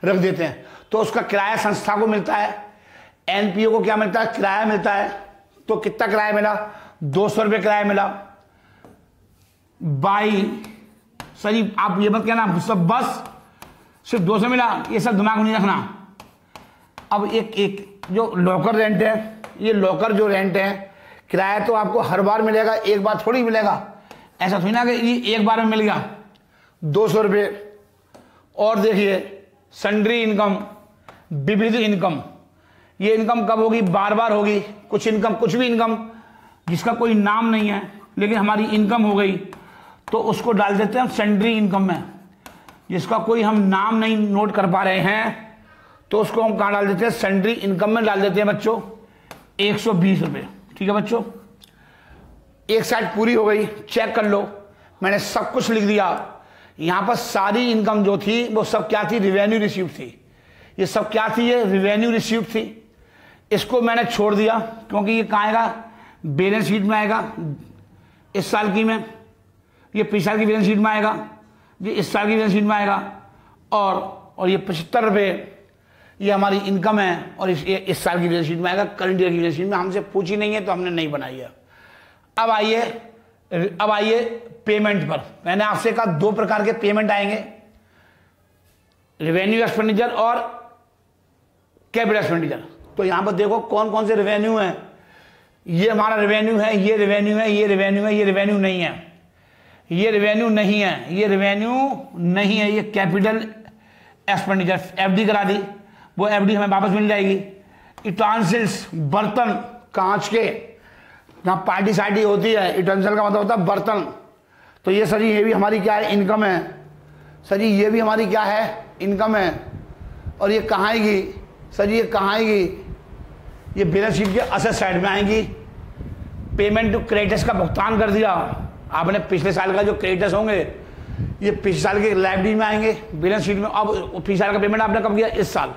रख देते हैं। तो उसका किराया संस्था को मिलता है, एनपीओ को क्या मिलता है? किराया मिलता है। तो कितना किराया मिला? 200 रुपये किराया मिला। बाई सही आप ये मत कहना सब बस सिर्फ 200 मिला, ये सब दिमाग में नहीं रखना। अब एक जो लॉकर रेंट है, ये लॉकर जो रेंट है किराया तो आपको हर बार मिलेगा, एक बार थोड़ी मिलेगा। ऐसा थोड़ी ना कि ये एक बार में मिल गया 200 रुपये। और देखिए सन्ड्री इनकम, विविध इनकम, ये इनकम कब होगी? बार बार होगी। कुछ इनकम, कुछ भी इनकम जिसका कोई नाम नहीं है लेकिन हमारी इनकम हो गई, तो उसको डाल देते हैं हम सन्ड्री इनकम में। जिसका कोई हम नाम नहीं नोट कर पा रहे हैं तो उसको हम कहाँ डाल देते हैं? सन्ड्री इनकम में डाल देते हैं बच्चों 120 रुपये। ठीक है बच्चों, एक साइड पूरी हो गई। चेक कर लो, मैंने सब कुछ लिख दिया। यहाँ पर सारी इनकम जो थी वो सब क्या थी? रिवेन्यू रिसीव्ड थी। ये सब क्या थी? ये रिवेन्यू रिसीव्ड थी। इसको मैंने छोड़ दिया क्योंकि ये कहाँ आएगा? बैलेंस शीट में आएगा इस साल की में, ये पिछले साल की बैलेंस शीट में आएगा, ये इस साल की बैलेंस शीट में आएगा। और ये 75 रुपये ये हमारी इनकम है और इस साल की बैलेंस शीट में आएगा, करंट ईयर की बैलेंस शीट में। हमसे पूछी नहीं है तो हमने नहीं बनाई है। अब आइए पेमेंट पर। मैंने आपसे कहा 2 प्रकार के पेमेंट आएंगे, रेवेन्यू एक्सपेंडिचर और कैपिटल एक्सपेंडिचर। तो यहां पर देखो कौन कौन से रेवेन्यू है। ये हमारा रेवेन्यू है, ये रेवेन्यू है, ये रेवेन्यू है, ये रेवेन्यू नहीं है, ये रेवेन्यू नहीं है, ये रेवेन्यू नहीं है, ये कैपिटल एक्सपेंडिचर। एफडी करा दी, वो एफडी हमें वापस मिल जाएगी। यूटेंसिल्स, बर्तन कांच के, जहाँ पार्टी सार्टी होती है, यूटेंसिल का मतलब होता है बर्तन। तो ये सर ये भी हमारी क्या है? इनकम है। सर जी ये भी हमारी क्या है? इनकम है। और ये कहाँ आएगी? सर जी ये कहाँ आएगी? ये बैलेंस शीट के असेट साइड में आएंगी। पेमेंट टू क्रेडिटर्स का भुगतान कर दिया आपने, पिछले साल का जो क्रेडिटर्स होंगे ये पिछले साल के लाइबिलिटी में आएंगे बैलेंस शीट में। अब पिछले साल का पेमेंट आपने कब किया? इस साल।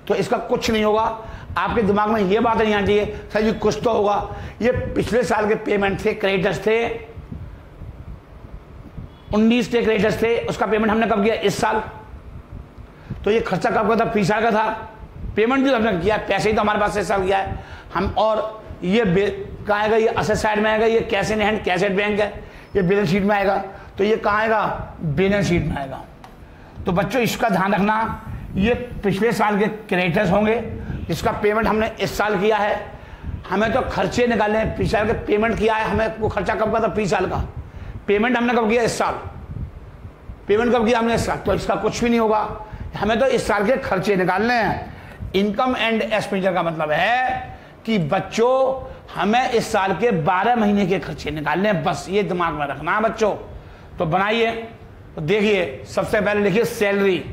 तो इसका कुछ नहीं होगा। आपके दिमाग में ये बात नहीं आनी चाहिए सर जी कुछ तो होगा। ये पिछले साल के पेमेंट थे, क्रेडिटर्स थे, 19 के क्रेडिटर्स थे, उसका पेमेंट हमने कब किया? इस साल। तो ये खर्चा कब का था? पिछले साल का था। पेमेंट भी हमने किया, पैसे ही तो हमारे पास इस साल किया है हम। और ये कहाँ आएगा? ये असेट साइड में आएगा। ये cash in hand, cash at bank है, ये बैलेंस शीट में आएगा। तो ये कहाँ आएगा? बैलेंस शीट में आएगा। तो बच्चों इसका ध्यान रखना, ये पिछले साल के क्रेडिटर्स होंगे जिसका पेमेंट हमने इस साल किया है। हमें तो खर्चे निकालने हैं, पिछले साल के पेमेंट किया है, हमें वो खर्चा कब का था? पिछले साल का। पेमेंट हमने कब किया? इस साल। पेमेंट कब किया हमने? इस साल। तो इसका कुछ भी नहीं होगा, हमें तो इस साल के खर्चे निकालने हैं। इनकम एंड एक्सपेंडिचर का मतलब है कि बच्चों हमें इस साल के 12 महीने के खर्चे निकालने हैं, बस ये दिमाग में रखना है बच्चों। तो बनाइए, तो देखिए सबसे पहले लिखिए सैलरी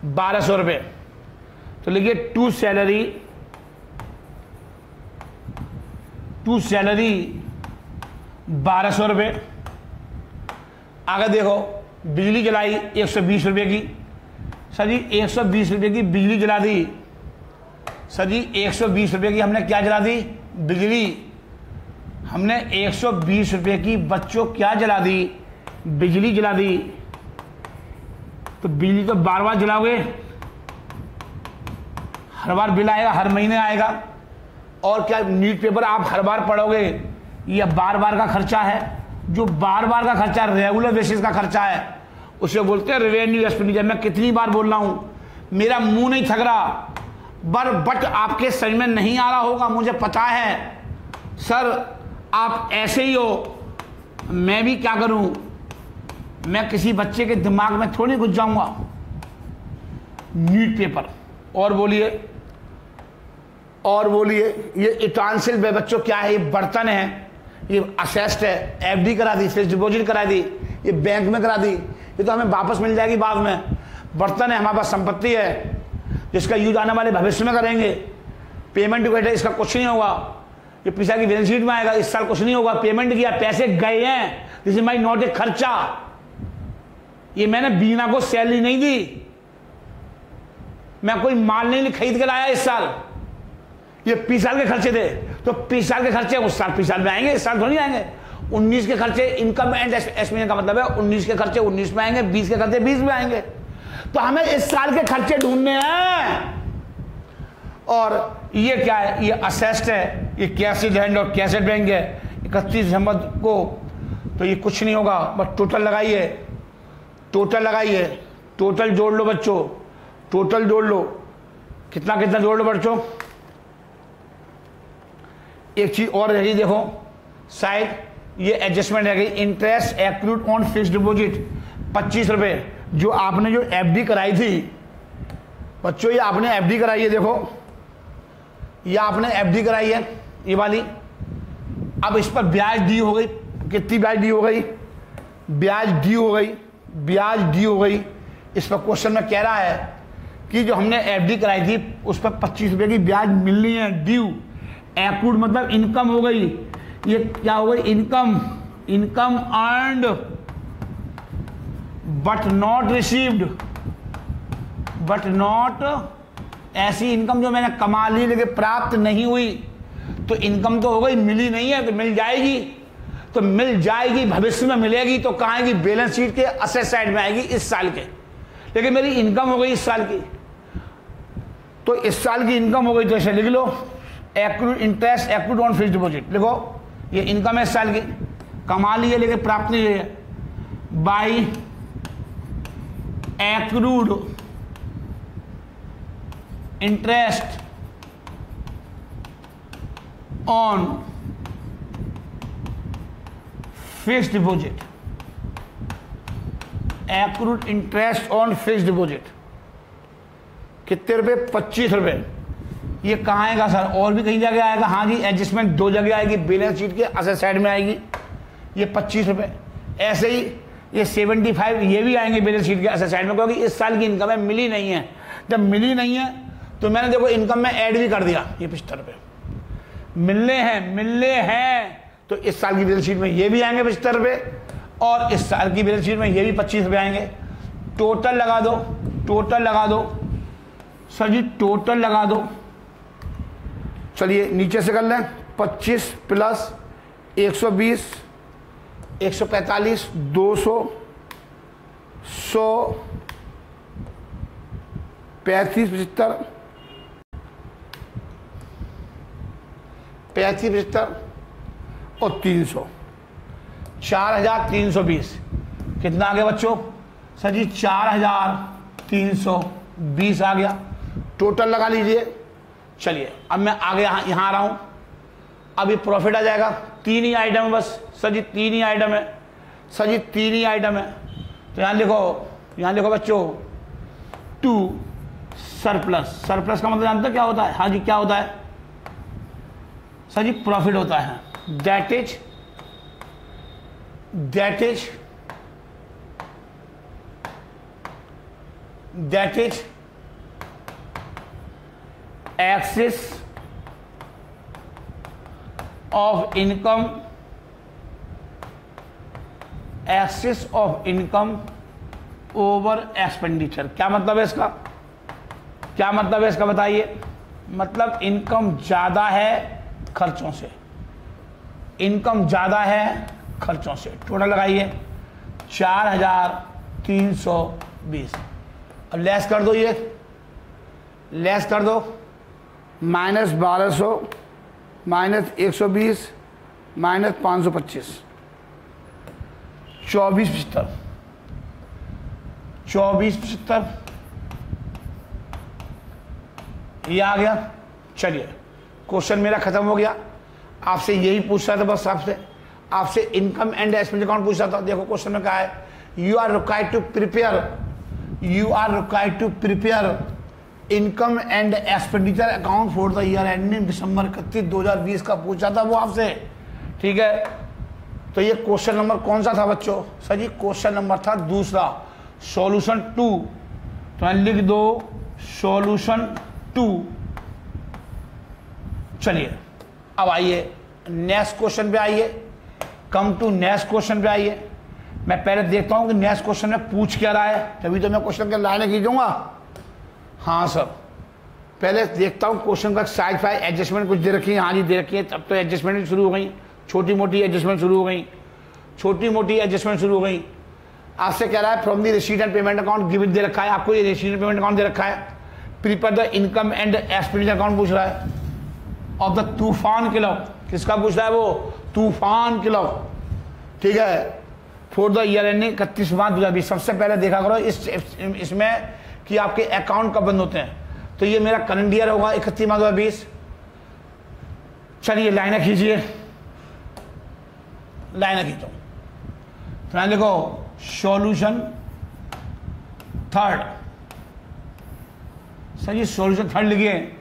1200 रुपये। तो लिखिए टू सैलरी 1200 रुपये। आगे देखो बिजली जलाई 120 रुपये की। सर जी 120 रुपये की बिजली जला दी। सर जी 120 रुपये की हमने क्या जला दी? बिजली। हमने 120 रुपये की बच्चों क्या जला दी? बिजली जला दी। तो बिजली तो बार बार जलाओगे हर बार बिल आएगा, हर महीने आएगा। और क्या न्यूज़ पेपर आप हर बार पढ़ोगे, ये बार बार का खर्चा है। जो बार बार का खर्चा, रेगुलर बेसिस का खर्चा है, उसे बोलते हैं रेवेन्यू एक्सपेंडिचर। मैं कितनी बार बोल रहा हूँ, मेरा मुंह नहीं थक रहा, बट आपके समझ में नहीं आ रहा होगा, मुझे पता है। सर आप ऐसे ही हो, मैं भी क्या करूं, मैं किसी बच्चे के दिमाग में थोड़ी घुस जाऊंगा। News paper. और बोलिए, और बोलिए, ये यूटेंसिल बे बच्चों क्या है, ये बर्तन है, ये असेस्ट है, एफडी करा दी, फिक्स्ड डिपॉजिट करा दी, ये बैंक में करा दी, ये तो हमें वापस मिल जाएगी बाद में। बर्तन है, हमारे पास संपत्ति है जिसका यूज आने वाले भविष्य में करेंगे। पेमेंट को इसका कुछ नहीं होगा, ये पिछला की बैलेंस शीट में आएगा, इस साल कुछ नहीं होगा। पेमेंट किया, पैसे गए हैं, this is my not a खर्चा। ये मैंने बीना को सैलरी नहीं दी, मैं कोई माल नहीं खरीद के लाया इस साल, ये 20 साल के खर्चे थे। तो 20 साल के खर्चे उस साल 20 साल में आएंगे, इस साल थोड़ी आएंगे। 19 के खर्चे, इनकम एंड एक्सपेंस का मतलब है 19 के खर्चे 19 में आएंगे, 20 के खर्चे 20 में आएंगे। तो हमें इस साल के खर्चे ढूंढने हैं। और ये क्या है, ये असेस्ट है, ये कैश लैंड और कैश बैंक है। 31 दिसंबर को तो ये कुछ नहीं होगा, बस टोटल लगाइए, टोटल लगाइए, टोटल जोड़ लो बच्चों, टोटल जोड़ लो, कितना कितना जोड़ लो बच्चों। एक चीज और रही, देखो शायद ये एडजस्टमेंट रह गई, interest accrued on fixed deposit 25 रुपये। जो आपने जो एफडी कराई थी बच्चों, ये आपने एफडी कराई है, देखो ये आपने एफडी कराई है, ये वाली। अब इस पर ब्याज डी हो गई, कितनी ब्याज डी हो गई, ब्याज डी हो गई, ब्याज डी हो गई। इस पर क्वेश्चन में कह रहा है कि जो हमने एफडी कराई थी उस पर 25 रुपये की ब्याज मिलनी है, ड्यू। एक्रूड मतलब इनकम हो गई, ये क्या हो गई, income, income earned but not received, but not, ऐसी इनकम जो मैंने कमा ली लेकिन प्राप्त नहीं हुई। तो इनकम तो हो गई, मिली नहीं है, तो मिल जाएगी, तो मिल जाएगी, भविष्य में मिलेगी। तो कहाँ आएगी, बैलेंस शीट के असेट साइड में आएगी इस साल के। लेकिन मेरी इनकम हो गई इस साल की, तो इस साल की इनकम हो गई, तो ऐसे लिख लो, accrued interest accrued on fixed deposit लिखो। ये इनकम है इस साल की, कमा ली है लेकिन प्राप्त नहीं हुई है, by accrued interest on fixed deposit, accrued interest on fixed deposit कितने रुपए, 25 रुपए। ये कहाँ आएगा सर, और भी कहीं जगह आएगा, हाँ जी एडजस्टमेंट 2 जगह आएगी, बैलेंस शीट के असेट साइड में आएगी, ये 25 रुपए। ऐसे ही ये 75 ये भी आएंगे बैलेंस शीट के असेट साइड में, क्योंकि इस साल की इनकम है, मिली नहीं है। जब मिली नहीं है तो मैंने देखो इनकम में ऐड भी कर दिया, ये 75 रुपये मिलने हैं, मिलने हैं। तो इस साल की बैलेंस शीट में ये भी आएंगे 75 रुपये, और इस साल की बैलेंस शीट में ये भी 25 रुपये आएंगे। टोटल लगा दो, टोटल लगा दो सर जी, टोटल लगा दो। चलिए नीचे से कर लें, 25 प्लस 120, 145, 200, 100, 35, 75, 35, 75 और 300, 4320। कितना आ गया बच्चों, सर जी 4320 आ गया। टोटल लगा लीजिए। चलिए अब मैं आगे यहाँ आ रहा हूँ, अब ये प्रॉफिट आ जाएगा। 3 ही आइटम है बस सर जी, 3 ही आइटम है सर जी, 3 ही आइटम है। तो यहाँ लिखो बच्चों, 2 सरप्लस। सरप्लस का मतलब जानते हो क्या होता है, हाँ जी क्या होता है सर जी, प्रॉफिट होता है। That is axis of income, axis of income over expenditure. क्या मतलब है इसका, क्या मतलब है इसका बताइए। मतलब इनकम ज्यादा है खर्चों से, इनकम ज्यादा है खर्चों से। टोटल लगाइए 4320। अब लेस कर दो, ये लेस कर दो, -1200 -120 -525 2475 2475 ये आ गया। चलिए क्वेश्चन मेरा खत्म हो गया। आपसे यही पूछ रहा था बस, आपसे इनकम एंड एक्सपेंडिचर अकाउंट पूछ रहा था। देखो क्वेश्चन में क्या है, you are required to prepare income and expenditure account for the year ending December 31, 2020 का पूछा था वो आपसे, ठीक है। तो ये क्वेश्चन नंबर कौन सा था बच्चों? सर जी क्वेश्चन नंबर था दूसरा, सॉल्यूशन 2। तो लिख दो सॉल्यूशन 2। चलिए अब आइए नेक्स्ट क्वेश्चन पे आइए, कम टू नेक्स्ट क्वेश्चन पे आइए। मैं पहले देखता हूं कि नेक्स्ट क्वेश्चन में पूछ क्या रहा है, तभी तो मैं क्वेश्चन के लाइनें खींचूंगा। हाँ सर, पहले देखता हूं क्वेश्चन का साइड फाइड एडजस्टमेंट कुछ दे रखी है। हाँ जी दे रखी है, तब तो एडजस्टमेंट शुरू हो गई, छोटी मोटी एडजस्टमेंट शुरू हो गई, आपसे कह रहा है from the receipt and payment account given दे रखा है, आपको ये रिसीट एंड पेमेंट अकाउंट दे रखा है। Prepare the income and expenditure account पूछ रहा है ऑफ द तूफान क्लब। किसका पूछ रहा है वो? तूफान क्लब, ठीक है। For the year ending 31 March 2020। सबसे पहले देखा करो इसमें कि आपके अकाउंट कब बंद होते हैं। तो ये मेरा करंट ईयर होगा 31 मार्च 2020। चलिए लाइनें खींचिए, लाइनें खींचो। तो देखो सॉल्यूशन 3। सर जी सॉल्यूशन 3 लिखिए।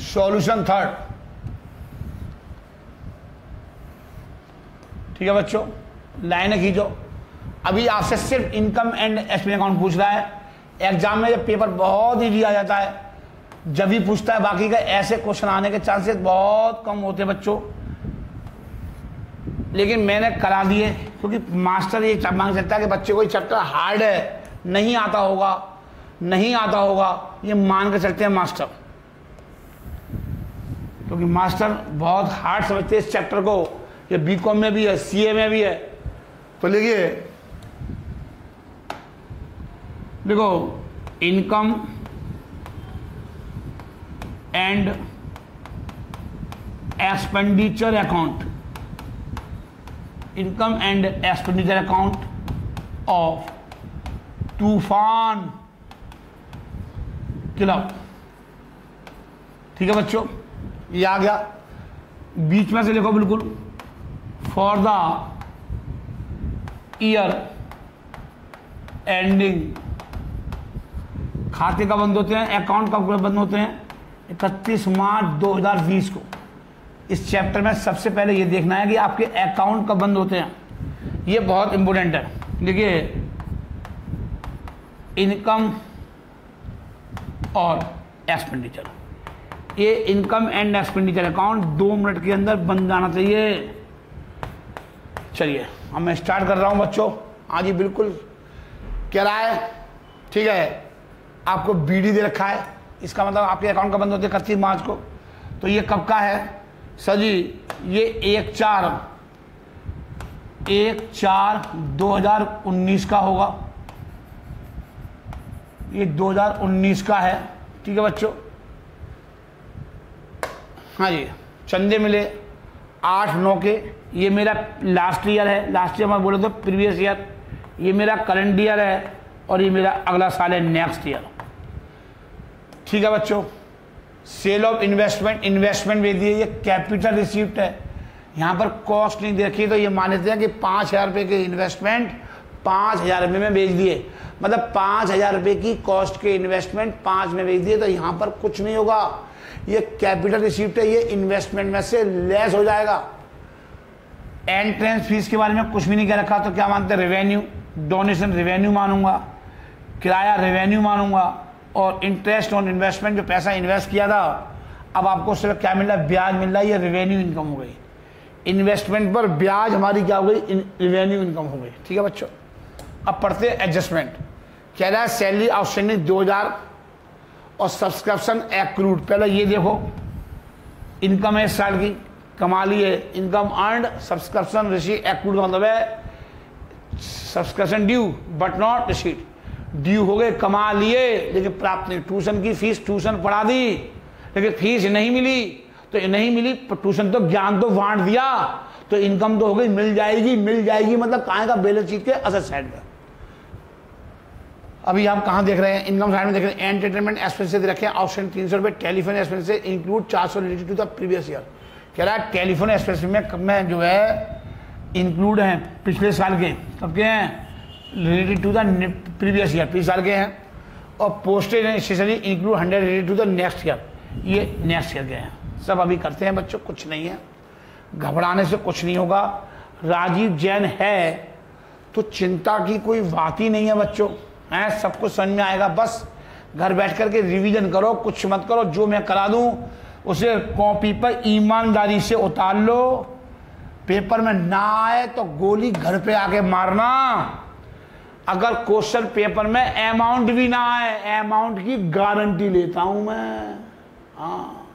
सॉल्यूशन 3, ठीक है बच्चों, लाइनें खींचो। अभी आपसे सिर्फ इनकम एंड एक्सपेंडिचर अकाउंट पूछ रहा है। एग्जाम में जब पेपर बहुत ईजी आ जाता है जब भी पूछता है, बाकी का ऐसे क्वेश्चन आने के चांसेस बहुत कम होते हैं बच्चों। लेकिन मैंने करा दिए क्योंकि मास्टर ये मांग सकता है कि बच्चे को चैप्टर हार्ड है, नहीं आता होगा, ये मान के चलते हैं मास्टर, क्योंकि मास्टर बहुत हार्ड समझते हैं इस चैप्टर को। ये बीकॉम में भी है, सीए में भी है। तो लिखिए, देखो income and expenditure account, income and expenditure account of तूफान क्लब, ठीक है बच्चों, ये आ गया। बीच में से लिखो बिल्कुल, फॉर द ईयर एंडिंग, खाते कब बंद होते हैं, अकाउंट कब बंद होते हैं? 31 मार्च 2020 को। इस चैप्टर में सबसे पहले ये देखना है कि आपके अकाउंट कब बंद होते हैं, ये बहुत इंपॉर्टेंट है। देखिए इनकम और एक्सपेंडिचर, ये income and expenditure account 2 minute के अंदर बन जाना चाहिए। चलिए अब मैं स्टार्ट कर रहा हूं बच्चों। हाँ जी बिल्कुल कह रहा है, ठीक है। आपको बीडी दे रखा है, इसका मतलब आपके अकाउंट का बंद होते हैं 31 मार्च को। तो ये कब का है सर जी? ये 1/4/2019 का होगा, ये 2019 का है, ठीक है बच्चों। हाँ जी चंदे मिले 8/9 के। ये मेरा लास्ट ईयर है, लास्ट ईयर मैं बोले तो प्रीवियस ईयर। ये मेरा करंट ईयर है और ये मेरा अगला साल है, नेक्स्ट ईयर, ठीक है बच्चों। सेल ऑफ इन्वेस्टमेंट, इन्वेस्टमेंट भेज दिए, ये कैपिटल रिसीप्ट है, यहाँ पर कॉस्ट नहीं दे रखी। तो ये मानते हैं कि 5,000 रुपये के इन्वेस्टमेंट 5,000 रुपये में बेच दिए, मतलब 5,000 रुपये की कॉस्ट के इन्वेस्टमेंट 5 में बेच दिए। तो यहाँ पर कुछ नहीं होगा, ये कैपिटल रिसीप्ट है, ये इन्वेस्टमेंट में से लेस हो जाएगा। एंट्रेंस फीस के बारे में कुछ भी नहीं कह रखा, तो क्या मानते हैं? रेवेन्यू, डोनेशन रेवेन्यू मानूंगा, किराया रेवेन्यू मानूंगा, और इंटरेस्ट ऑन इन्वेस्टमेंट, जो पैसा इन्वेस्ट किया था अब आपको सिर्फ क्या मिल रहा है? ब्याज मिल रहा है, ये रेवेन्यू इनकम हो गई। इन्वेस्टमेंट पर ब्याज हमारी क्या हो गई? रेवेन्यू इनकम हो गई, ठीक है बच्चों। अब पढ़ते हैं एडजस्टमेंट। कह रहा है सैलरी आउटस्टैंडिंग 2000 और सब्सक्रिप्शन एक्रूड। पहले ये देखो, इनकम है इस साल की, कमा ली है, income earned, subscription receive accrued का मतलब है subscription due but not receipt, due हो गए, कमा लिए लेकिन प्राप्त नहीं। ट्यूशन की फीस ट्यूशन पढ़ा दी लेकिन फीस नहीं मिली, तो नहीं मिली, ट्यूशन तो ज्ञान तो बांट दिया, तो इनकम तो हो गई, मिल जाएगी मतलब कहाँ का, बैलेंस शीट के असेट साइड में। अभी हम कहाँ देख रहे हैं, इनकम साइड में देख रहे हैं, एंटरटेनमेंट एक्सपेंसेस रखे हैं ऑप्शन 300 रुपये, telephone expenses include 400 related to the previous year. कह रहा है टेलीफोन एक्सपेंसेस में जो है इंक्लूड हैं पिछले साल के, कब के हैं, related to the previous year, पिछले साल के हैं। और postage and stationery include 100 related to the next year, ये नेक्स्ट ईयर के हैं। सब अभी करते हैं बच्चों, कुछ नहीं है, घबराने से कुछ नहीं होगा। राजीव जैन है तो चिंता की कोई बात ही नहीं है बच्चों, हैं, सब कुछ समझ में आएगा। बस घर बैठ करके रिवीजन करो, कुछ मत करो, जो मैं करा दूं उसे कॉपी पर ईमानदारी से उतार लो। पेपर में ना आए तो गोली घर पे आके मारना। अगर क्वेश्चन पेपर में अमाउंट भी ना आए, अमाउंट की गारंटी लेता हूं मैं। हाँ,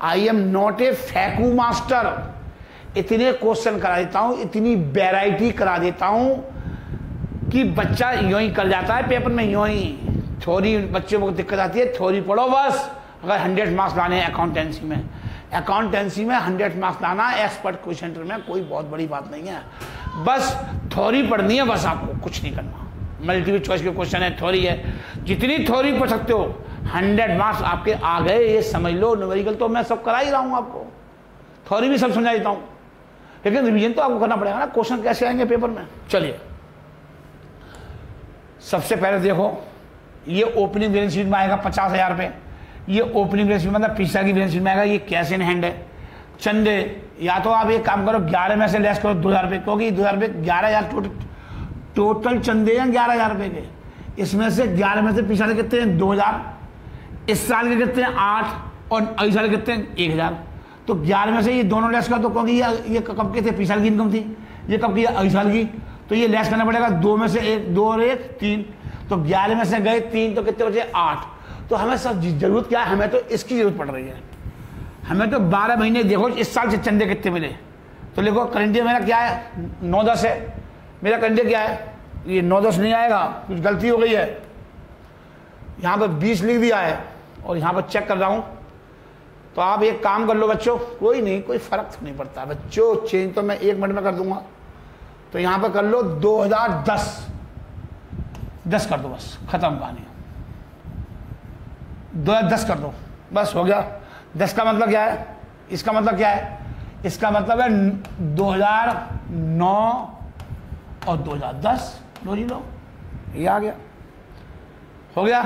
आई एम नॉट ए फैकू मास्टर। इतने क्वेश्चन करा देता हूं, इतनी वैरायटी करा देता हूं कि बच्चा यूं ही कर जाता है पेपर में, यूं ही। थ्योरी बच्चों को दिक्कत आती है, थ्योरी पढ़ो बस। अगर 100 मार्क्स लाने हैं अकाउंटेंसी में, 100 मार्क्स लाना एक्सपर्ट क्वेश्चन सेंटर में कोई बहुत बड़ी बात नहीं है। बस थ्योरी पढ़नी है, बस आपको कुछ नहीं करना। मल्टीपल चॉइस के क्वेश्चन है, थ्योरी है, जितनी थ्योरी पढ़ सकते हो 100 मार्क्स आपके आ गए, ये समझ लो। न्यूमेरिकल तो मैं सब करा ही रहा हूँ आपको, थ्योरी भी सब समझा देता हूँ, लेकिन रिवीजन तो आपको करना पड़ेगा ना। क्वेश्चन कैसे आएंगे पेपर में, चलिए सबसे पहले देखो, ये ओपनिंग बैलेंस शीट में आएगा 50,000 रुपये। ये ओपनिंग बैलेंस शीट मतलब पिछला की बैलेंस शीट में आएगा। ये कैश इन हैंड है। चंदे, या तो आप एक काम करो 11 में से लेस करो 2,000 रुपये, क्योंकि 2,000 रुपये 11,000 टोटल चंदे हैं 11,000 रुपये के। इसमें से 11 में से पिछले के कितने हैं 2,000, इस साल के कितने हैं 8, और अगले साल के कितने हैं 1,000। तो 11 में से ये दोनों लेस कर दो, क्योंकि ये कब के थे, पिछले की इनकम थी, ये कब की, अगले साल की। तो ये लेस करना पड़ेगा, 2 में से 1, 2 और 1 3, तो 11 में से गए 3, तो कितने बचे 8। तो हमें सब जरूरत क्या है, हमें तो इसकी जरूरत पड़ रही है। हमें तो 12 महीने देखो इस साल से चंदे कितने मिले। तो देखो करंट ईयर मेरा क्या है 9-10 है, मेरा करंट ईयर क्या है, ये 9-10 नहीं आएगा, कुछ गलती हो गई है, यहाँ पर 20 लिख दिया है और यहाँ पर चेक कर रहा हूँ। तो आप एक काम कर लो बच्चों, कोई नहीं, कोई फर्क तो नहीं पड़ता बच्चों, चेंज तो मैं 1 मिनट में कर दूंगा। तो यहाँ पर कर लो 2010 कर दो, बस खत्म कहानी। 2010 कर दो, बस हो गया। 10 का मतलब क्या है, इसका मतलब क्या है, इसका मतलब है 2009 और 2010, लो जी लो, ये आ गया, हो गया।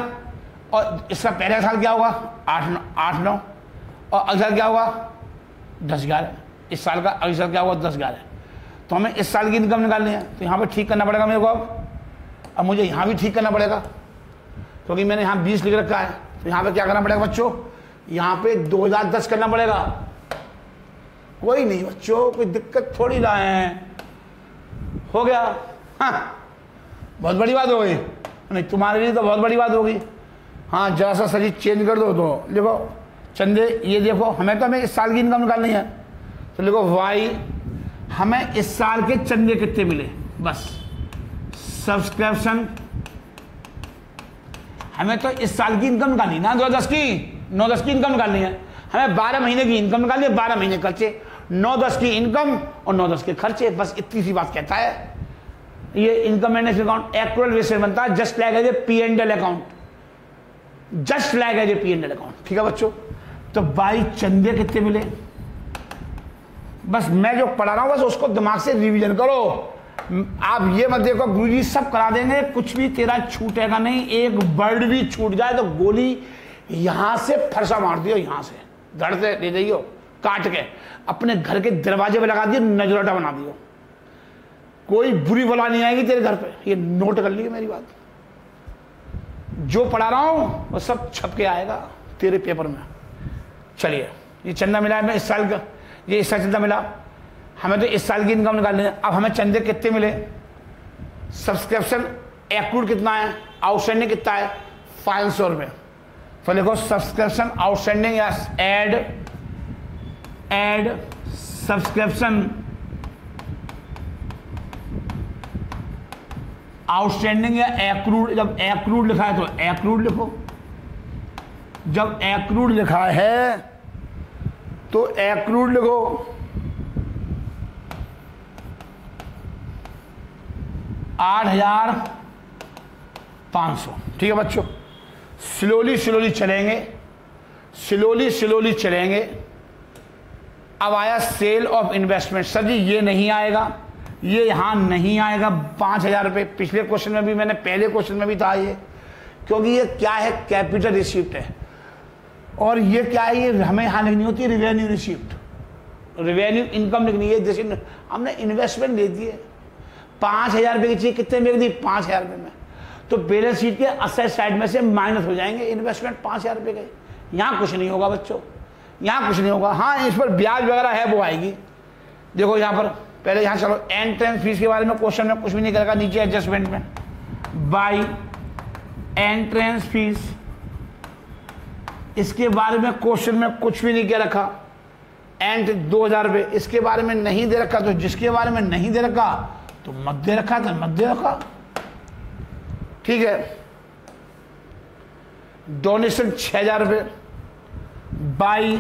और इसका पहले साल क्या होगा 8-9, और अगले साल क्या होगा 10-11, इस साल का अगले साल क्या होगा 10-11। तो हमें इस साल की इनकम निकालनी है, तो यहाँ पे ठीक करना पड़ेगा मेरे को। अब मुझे यहाँ भी ठीक करना पड़ेगा, क्योंकि मैंने यहाँ 20 लिख रखा है। तो यहाँ पे क्या करना पड़ेगा बच्चों, यहाँ पे 2010 करना पड़ेगा। कोई नहीं बच्चों, कोई दिक्कत थोड़ी ना है, हो गया। हाँ, बहुत बड़ी बात हो गई नहीं, तुम्हारे लिए तो बहुत बड़ी बात होगी। हाँ, जरा सा शरीर चेंज कर दो। तो देखो चंदे, ये देखो, हमें इस साल की इनकम निकालनी है। तो देखो वाई, हमें इस साल के चंदे कितने मिले, बस सब्सक्रिप्शन। हमें तो इस साल की इनकम निकालनी ना, 2010 की 9-10 की इनकम निकालनी है। हमें 12 महीने की इनकम निकालनी है, 12 महीने खर्चे, 9-10 की इनकम और 9-10 के खर्चे, बस इतनी सी बात कहता है। ये income and account actual basis बनता है, just like as a P&L account, just like as a P&L account. ठीक है बच्चों, तो भाई चंदे कितने मिले, बस मैं जो पढ़ा रहा हूं बस उसको दिमाग से रिवीजन करो। आप ये मत देखो गुरुजी सब करा देंगे, कुछ भी तेरा छूटेगा नहीं। एक वर्ड भी छूट जाए तो गोली यहां से फरसा मार दियो, यहां से धड़ से ले जाइयो, काट के अपने घर के दरवाजे पे लगा दियो, नजराटा बना दियो, कोई बुरी बला नहीं आएगी तेरे घर पे। ये नोट कर लीजिए मेरी बात, जो पढ़ा रहा हूं वो सब छप के आएगा तेरे पेपर में। चलिए, ये चंदा मिला है इस साल का, ये इस साल चंदा मिला, हमें तो इस साल की इनकम निकालनी है। अब हमें चंदे कितने मिले, सब्सक्रिप्शन एक्रूड कितना है, आउटस्टैंडिंग कितना है 500 रुपये। तो देखो subscription outstanding, yes, add subscription outstanding या एक्रूड, जब एक्रूड लिखा है तो एक्रूड लिखो, जब एक्रूड लिखा है तो एक्रूड लिखो। 8,500। ठीक है बच्चों, स्लोली स्लोली चलेंगे, स्लोली स्लोली चलेंगे। अब आया cell of investment. Sir ji ये नहीं आएगा, ये यहां नहीं आएगा 5,000 रुपये। पिछले क्वेश्चन में भी, मैंने पहले क्वेश्चन में भी था ये, क्योंकि ये क्या है, कैपिटल रिसिप्ट है। और ये क्या है, ये हमें यहां लिखनी होती है रिवेन्यू रिसिप्ट, रिवेन्यू इनकम लिखनी है। जैसे हमने इन्वेस्टमेंट दे दी है 5,000 रुपये की चीज कितने में दी, 5,000 रुपये में, तो बैलेंस शीट के असेट साइड में से माइनस हो जाएंगे इन्वेस्टमेंट 5,000 रुपये के। यहाँ कुछ नहीं होगा बच्चों, यहाँ कुछ नहीं होगा। हाँ इस पर ब्याज वगैरह है वो आएगी। देखो यहाँ पर पहले यहाँ चलो, एंट्रेंस फीस के बारे में क्वेश्चन में कुछ भी नहीं करेगा, नीचे एडजस्टमेंट में बाई एंट्रेंस फीस, इसके बारे में क्वेश्चन में कुछ भी नहीं कह रखा। एंड 2,000 रुपये इसके बारे में नहीं दे रखा, तो जिसके बारे में नहीं दे रखा तो मत दे रखा, तो मत दे रखा। ठीक है, डोनेशन 6,000 रुपये बाई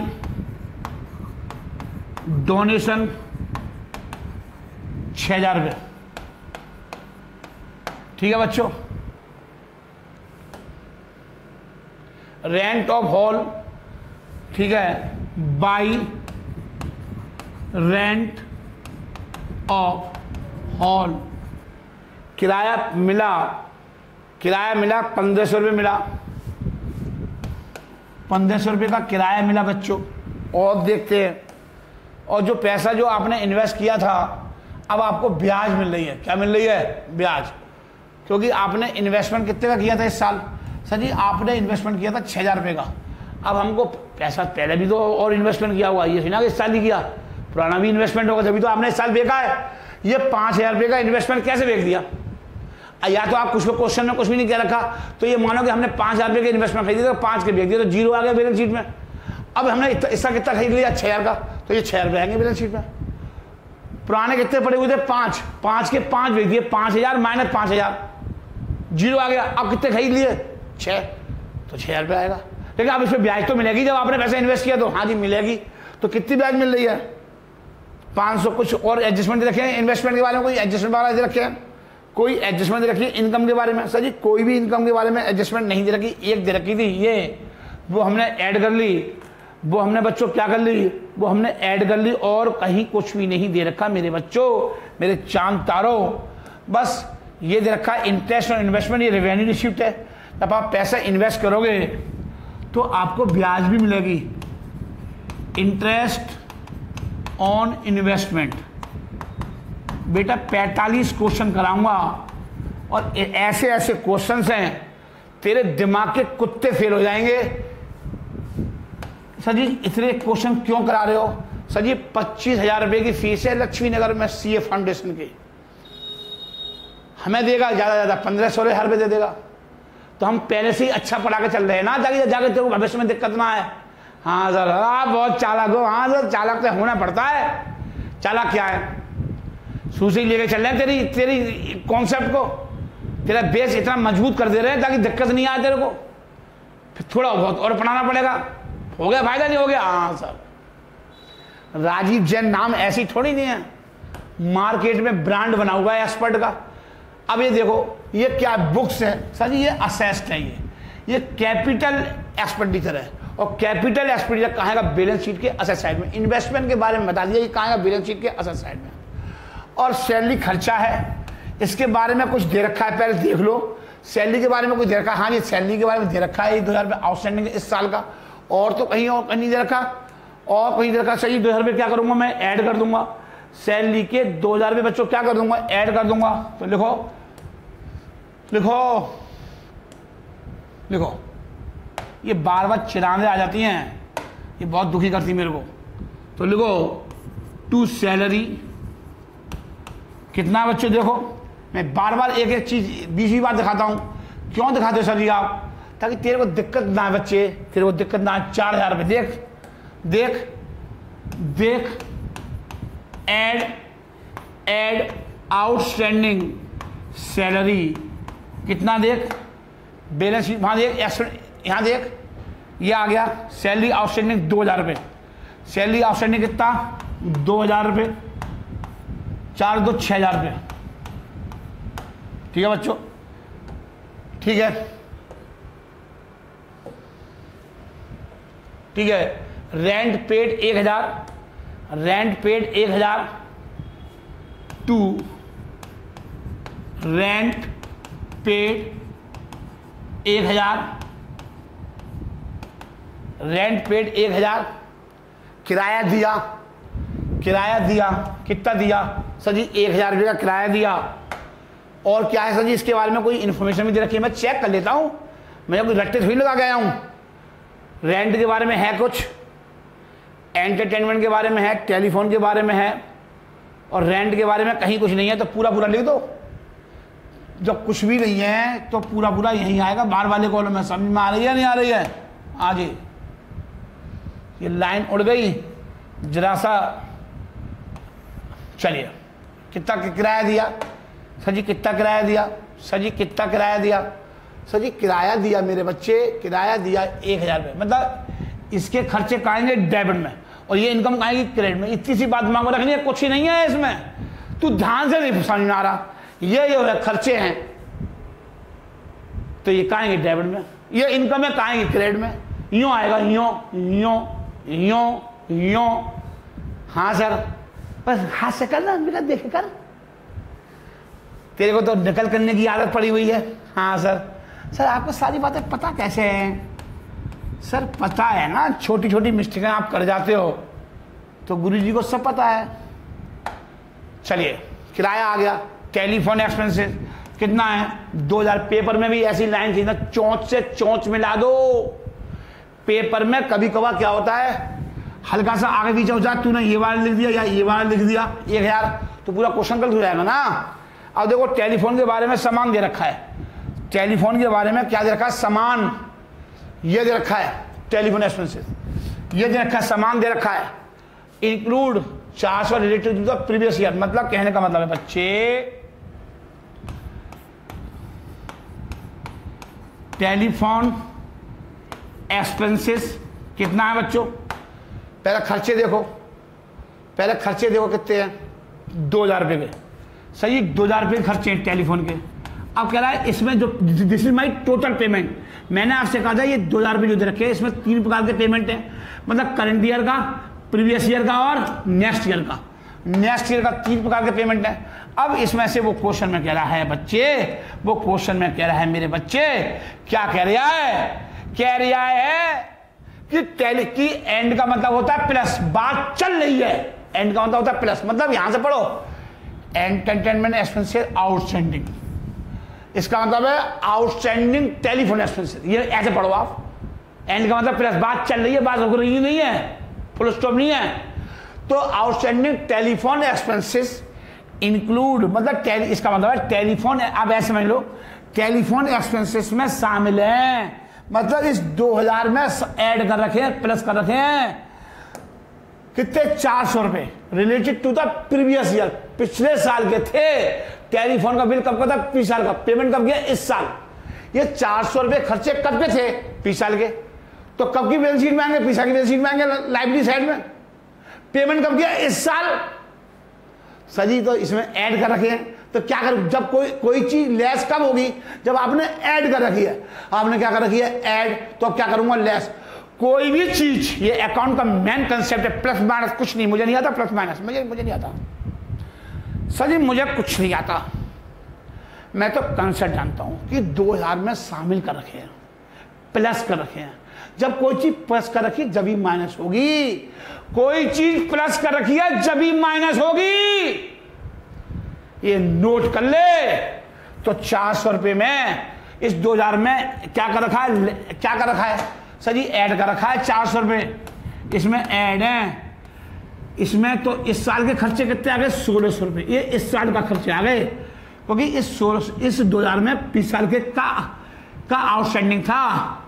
डोनेशन 6,000 रुपये। ठीक है बच्चों, रेंट ऑफ हॉल, ठीक है, बाई रेंट ऑफ हॉल। किराया मिला, किराया मिला 1,500 रुपये मिला, 1,500 रुपये का किराया मिला बच्चों। और देखते हैं, और जो पैसा जो आपने इन्वेस्ट किया था, अब आपको ब्याज मिल रही है। क्या मिल रही है, ब्याज, क्योंकि आपने इन्वेस्टमेंट कितने का किया था इस साल। सर जी आपने इन्वेस्टमेंट किया था 6,000 रुपये का, अब हमको पैसा, पहले भी तो और इन्वेस्टमेंट किया हुआ, ये सुना कि इस साल ही किया, पुराना भी इन्वेस्टमेंट होगा, तभी तो आपने इस साल बेचा है। ये 5,000 रुपये का इन्वेस्टमेंट कैसे बेच दिया। या तो आप कुछ क्वेश्चन में कुछ भी नहीं कह रखा, तो ये मानो कि हमने 5,000 रुपये के इन्वेस्टमेंट खरीदी, तो 5 के बेच दिया, तो 0 आ गया बैलेंस शीट में। अब हमने इसका कितना खरीद लिया, 6,000 का, तो ये 6,000 रुपये आएंगे बैलेंस शीट में। पुराने कितने पड़े हुए थे, 5, 5 के 5 बेच दिए, 5,000 माइनस 5,000, 0 आ गया। अब कितने खरीद लिए, 6, तो 6,000 रुपये आएगा। लेकिन अब इसमें ब्याज तो मिलेगी, जब आपने पैसा इन्वेस्ट किया तो हाँ जी मिलेगी। तो कितनी ब्याज मिल रही है, 500। कुछ और एडजस्टमेंट दे रखे हैं इन्वेस्टमेंट के बारे में, कोई एडजस्टमेंट वाला दे रखे हैं, कोई एडजस्टमेंट दे रखी है इनकम के बारे में। सर जी कोई भी इनकम के बारे में एडजस्टमेंट नहीं दे रखी, एक दे रखी थी ये, वो हमने ऐड कर ली, वो हमने बच्चों क्या कर ली, वो हमने ऐड कर ली, और कहीं कुछ भी नहीं दे रखा मेरे बच्चों, मेरे चांद तारों। बस ये दे रखा है इंटरेस्ट और इन्वेस्टमेंट, ये रेवेन्यू रिसिप्ट है। जब आप पैसा इन्वेस्ट करोगे तो आपको ब्याज भी मिलेगी, इंटरेस्ट ऑन इन्वेस्टमेंट। बेटा 45 क्वेश्चन कराऊंगा, और ऐसे ऐसे क्वेश्चंस हैं तेरे दिमाग के कुत्ते फेल हो जाएंगे। सर जी इतने क्वेश्चन क्यों करा रहे हो। सर जी 25,000 रुपये की फीस है लक्ष्मी नगर में सीए फाउंडेशन की, हमें देगा ज़्यादा 15-16,000 रुपये दे देगा। तो हम पहले से ही अच्छा पढ़ा के चल रहे हैं ना, जाके तेरे को भविष्य में दिक्कत ना है। हाँ सर, आप बहुत चालाक हो। हाँ सर चालाक तो होना पड़ता है। चालाक क्या है, सूसी लेके चल रहे हैं तेरी कॉन्सेप्ट को, तेरा बेस इतना मजबूत कर दे रहे हैं ताकि दिक्कत नहीं आए तेरे को। फिर थोड़ा बहुत और पढ़ाना पड़ेगा, हो गया फायदा नहीं हो गया। हाँ सर राजीव जैन नाम ऐसी थोड़ी नहीं है, मार्केट में ब्रांड बना हुआ है एक्सपर्ट का। अब ये देखो ये क्या बुक्स है, सर ये असेस्ट है, ये कैपिटल एक्सपेंडिचर है, और कैपिटल एक्सपेंडिचर कहाँ है, बैलेंस शीट के असेट साइड में। इन्वेस्टमेंट के बारे में बता दिया, ये कहाँ है, बैलेंस शीट के असेट साइड में। और सैलरी खर्चा है, इसके बारे में कुछ दे रखा है, पहले देख लो सैलरी के बारे में कुछ दे रखा है। हाँ जी सैलरी के बारे में दे रखा है, 2,000 रुपये आउटस्टैंडिंग इस साल का, और तो कहीं और कहीं दे रखा, और कहीं दे रखा। सही 2,000 रुपये क्या करूँगा मैं, ऐड कर दूंगा सैलरी के 2,000 रुपये बच्चों, क्या कर दूंगा, ऐड कर दूंगा। तो लिखो लिखो लिखो, ये बार बार चिरांदे आ जाती हैं, ये बहुत दुखी करती मेरे को। तो लिखो टू सैलरी कितना है बच्चों। देखो मैं बार बार एक एक चीज 20 बार दिखाता हूं, क्यों दिखाते हो सर जी आप, ताकि तेरे को दिक्कत ना आए बच्चे, तेरे को दिक्कत ना आए। 4,000 रुपये देख देख देख, एड आउटस्टैंडिंग सैलरी कितना देख, बैलेंस शीट वहाँ देख, यहाँ देख, ये आ गया सैलरी आउटस्टैंडिंग 2000 रुपये। सैलरी आउटस्टैंडिंग कितना 2000 रुपये, 4 2 6000 रुपये। ठीक है बच्चों, ठीक है, ठीक है। Rent paid 1000, rent paid 1000 to rent paid 1000, rent paid 1000, किराया दिया, किराया दिया कितना दिया सर जी 1000 रुपये का किराया दिया। और क्या है सर जी इसके बारे में कोई इन्फॉर्मेशन भी दे रखी है, मैं चेक कर लेता हूँ, मैं कोई रट्टे थोड़ी लगा गया हूँ। रेंट के बारे में है कुछ, एंटरटेनमेंट के बारे में है, टेलीफोन के बारे में है, और रेंट के बारे में कहीं कुछ नहीं है। तो पूरा पूरा लिख दो, जब कुछ भी नहीं है तो पूरा पूरा यहीं आएगा बाहर वाले कॉलम में। समझ में आ रही है नहीं आ रही है? आगे ये लाइन उड़ गई जरा सा। चलिए, कितना किराया दिया सर जी, कितना किराया दिया सर जी, कितना किराया दिया सर जी, किराया दिया मेरे बच्चे, किराया दिया 1000 रुपये। मतलब इसके खर्चे कहेंगे डेबिट में और ये इनकम कहेंगे क्रेडिट में। इतनी सी बात मांगो रखनी है, कुछ ही नहीं है इसमें, तू ध्यान से नहीं समझ में आ रहा। ये खर्चे हैं तो ये कहेंगे डेबिट में, ये इनकम है कहेंगे क्रेडिट में। यूं आएगा, यूं यूं यूं यूं। हाँ सर, बस हाथ से कर ना बेटा, देखे कर, तेरे को तो नकल करने की आदत पड़ी हुई है। हाँ सर, सर आपको सारी बातें पता कैसे हैं? सर पता है ना, छोटी छोटी मिस्टेकें आप कर जाते हो तो गुरुजी को सब पता है। चलिए, किराया आ गया। टेलीफोन एक्सपेंसेस कितना है 2000। पेपर में भी ऐसी लाइन खींचना, चोंच से चोंच मिला दो। पेपर में कभी कभार क्या होता है, हल्का सा आगे पीछे हो जाए, तूने ये वाला लिख दिया या ये वाला लिख दिया 1000, तो पूरा क्वेश्चन गलत हो जाएगा ना। अब देखो टेलीफोन के बारे में सामान दे रखा है, टेलीफोन के बारे में क्या दे रखा है, सामान ये दे रखा है, टेलीफोन एक्सपेंसेस ये दे रखा है, सामान दे रखा है। इंक्लूड चार्ज और related to the previous year. मतलब कहने का मतलब है बच्चे, टेलीफोन एक्सपेंसेस कितना है बच्चों, पहले खर्चे देखो, पहले खर्चे देखो कितने हैं 2000 रुपये के। सही, 2000 रुपये खर्चे हैं टेलीफोन के। अब कह रहा है इसमें जो this is my total payment. मैंने आपसे कहा था ये 2000 रुपये जो दे रखे हैं, इसमें 3 प्रकार के पेमेंट हैं, मतलब करंट ईयर का, प्रीवियस ईयर का और नेक्स्ट ईयर का। नेक्स्ट ईयर का 3 प्रकार के पेमेंट है। अब इसमें से वो क्वेश्चन में कह रहा है बच्चे, वो क्वेश्चन में कह रहा है मेरे बच्चे, क्या कह रहा है, कह रहा है कि टेली की एंड का मतलब होता है प्लस, बात चल रही है, एंड का मतलब होता है प्लस। मतलब यहां से पढ़ो, एंटरटेनमेंट एक्सपेंसेस आउटस्टैंडिंग, इसका मतलब है आउटस्टैंडिंग टेलीफोन एक्सपेंसेस। ये ऐसे पढ़ो आप, एंड का मतलब प्लस, बात चल रही है, बात रुक रही नहीं है, फुल स्टॉप नहीं है। तो आउटस्टैंडिंग टेलीफोन एक्सपेंसेस इंक्लूड, मतलब इसका मतलब है टेलीफोन, आप ऐसे समझ लो, टेलीफोन एक्सपेंसेस में शामिल हैं, मतलब इस 2000 में ऐड कर रखे हैं, प्लस कर रखे हैं कितने 400 रुपए related to the previous year, पिछले साल के थे। टेलीफोन का बिल कब का था, पिछले साल का, पेमेंट कब गया इस साल। ये 400 रुपए खर्चे कब के थे, पिछले साल के, तो कब की बैलेंस शीट में आएंगे, पिछले की बैलेंस शीट में आएंगे लाइबिलिटी साइड में। पेमेंट कब गया इस साल, सजी तो इसमें ऐड कर रखे हैं। तो क्या करूं, जब कोई चीज लेस कब होगी, जब आपने ऐड कर रखी है, आपने क्या कर रखी है ऐड, तो अब क्या करूंगा लेस। कोई भी चीज, ये अकाउंट का मेन कंसेप्ट है, प्लस माइनस कुछ नहीं, मुझे नहीं आता प्लस माइनस, मुझे नहीं आता सजी, मुझे कुछ नहीं आता। मैं तो कंसेप्ट जानता हूं कि 2000 में शामिल कर रखे हैं, प्लस कर रखे हैं। जब कोई चीज प्लस कर रखी है जब ही माइनस होगी, कोई चीज प्लस कर रखी है जब ही माइनस होगी, ये नोट कर ले। तो 400 रुपये में इस 2000 में क्या कर रखा है, क्या कर रखा है सर जी, ऐड कर रखा है 400 रुपये, इसमें ऐड है। इसमें तो इस साल के खर्चे कितने आ गए 1600 रुपये, ये इस साल का खर्चे आ गए, क्योंकि इस 2000 में पिछले साल के का आउटस्टैंडिंग था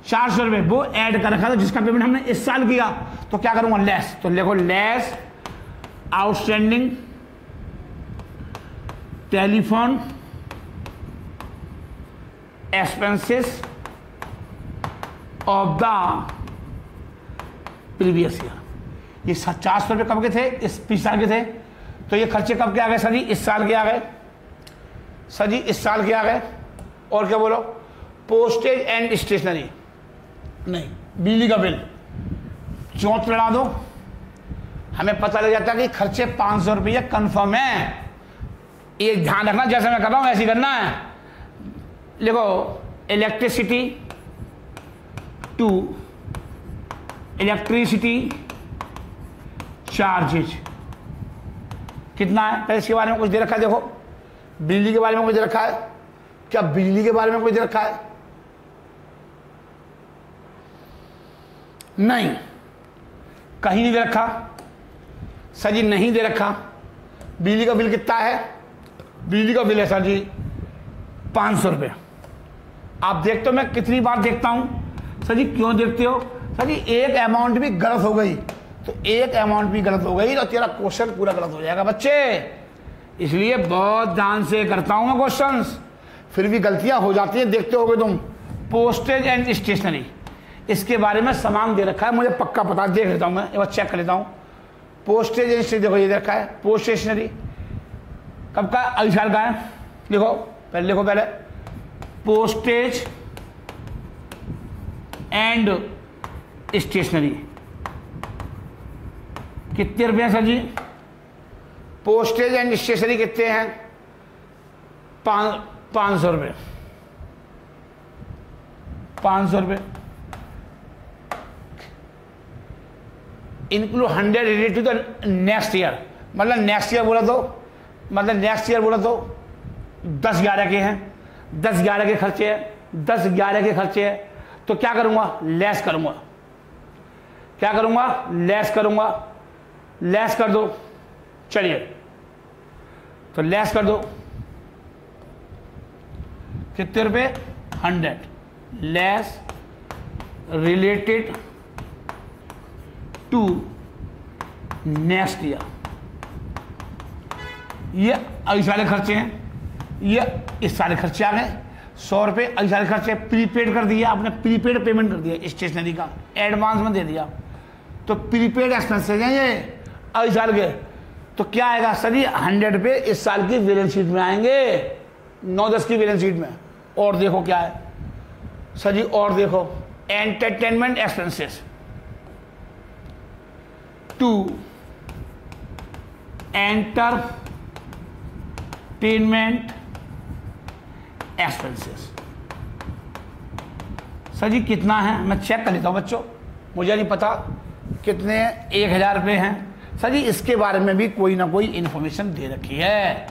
400 रुपये, वो ऐड कर रखा था जिसका पेमेंट हमने इस साल किया। तो क्या करूंगा लेस, तो देखो less outstanding telephone expenses of the previous year. ये 400 रुपये कब के थे? इस पिछले साल के थे। तो ये खर्चे कब के आ गए सर जी? इस साल के आ गए सर जी, इस साल के आ गए। और क्या बोलो? पोस्टेज एंड स्टेशनरी, नहीं, बिजली का बिल चौंत लड़ा दो, हमें पता लग जाता है कि खर्चे 500 रुपये कन्फर्म है। ये ध्यान रखना, जैसे मैं कर रहा हूं ऐसे करना है। देखो, इलेक्ट्रिसिटी टू इलेक्ट्रिसिटी चार्जेज कितना है? पहले इसके बारे में कुछ दे रखा है। देखो, बिजली के बारे में कुछ दे रखा है क्या? बिजली के बारे में कुछ दे रखा है? नहीं, कहीं नहीं दे रखा सर जी, नहीं दे रखा। बिजली का बिल कितना है? बिजली का बिल है सर जी 500 रुपये। आप देखते हो मैं कितनी बार देखता हूं सर जी। क्यों देखते हो सर जी? एक अमाउंट भी गलत हो गई तो एक अमाउंट भी गलत हो गई तो तेरा क्वेश्चन पूरा गलत हो जाएगा बच्चे। इसलिए बहुत ध्यान से करता हूं मैं क्वेश्चंस, फिर भी गलतियां हो जाती हैं, देखते होगे तुम। पोस्टेज एंड स्टेशनरी, इसके बारे में सामान दे रखा है, मुझे पक्का पता, देख लेता हूं मैं एक बार, चेक कर लेता हूं। पोस्टेज एंड स्टेशनरी, देखो ये दे रखा है पोस्ट स्टेशनरी, कब का? अगले साल का है। देखो पहले, देखो पहले, पोस्टेज एंड स्टेशनरी कितने रुपए हैं sir ji? Postage and stationery कितने हैं? 500 रुपये। 500 रुपये include 100 related to the next year. मतलब नेक्स्ट ईयर बोला तो, मतलब नेक्स्ट ईयर बोला तो 10-11 के हैं, 10-11 के खर्चे हैं, 10-11 के खर्चे हैं। तो क्या करूंगा? लेस करूंगा। क्या करूंगा? लेस करूंगा। लेस कर दो, चलिए तो लेस कर दो। कितने रुपए? 100 less related to next year. ये अगले साल खर्चे हैं, ये इस साल खर्चे आ गए 100 रुपये। अगले साल खर्चे प्रीपेड कर दिया आपने, प्रीपेड पेमेंट कर दिया स्टेशनरी का, एडवांस में दे दिया, तो प्रीपेड एक्सपेंसेस हैं ये अगले साल के। तो क्या आएगा सर जी? 100 रुपये इस साल की बैलेंस शीट में आएंगे, 9-10 की बैलेंस शीट में। और देखो क्या है सर जी, और देखो, entertainment expenses to entertainment expenses sir ji कितना है? मैं चेक कर लेता हूं बच्चों, मुझे नहीं पता कितने, 1000 रुपये हैं सर जी। इसके बारे में भी कोई ना कोई इंफॉर्मेशन दे रखी है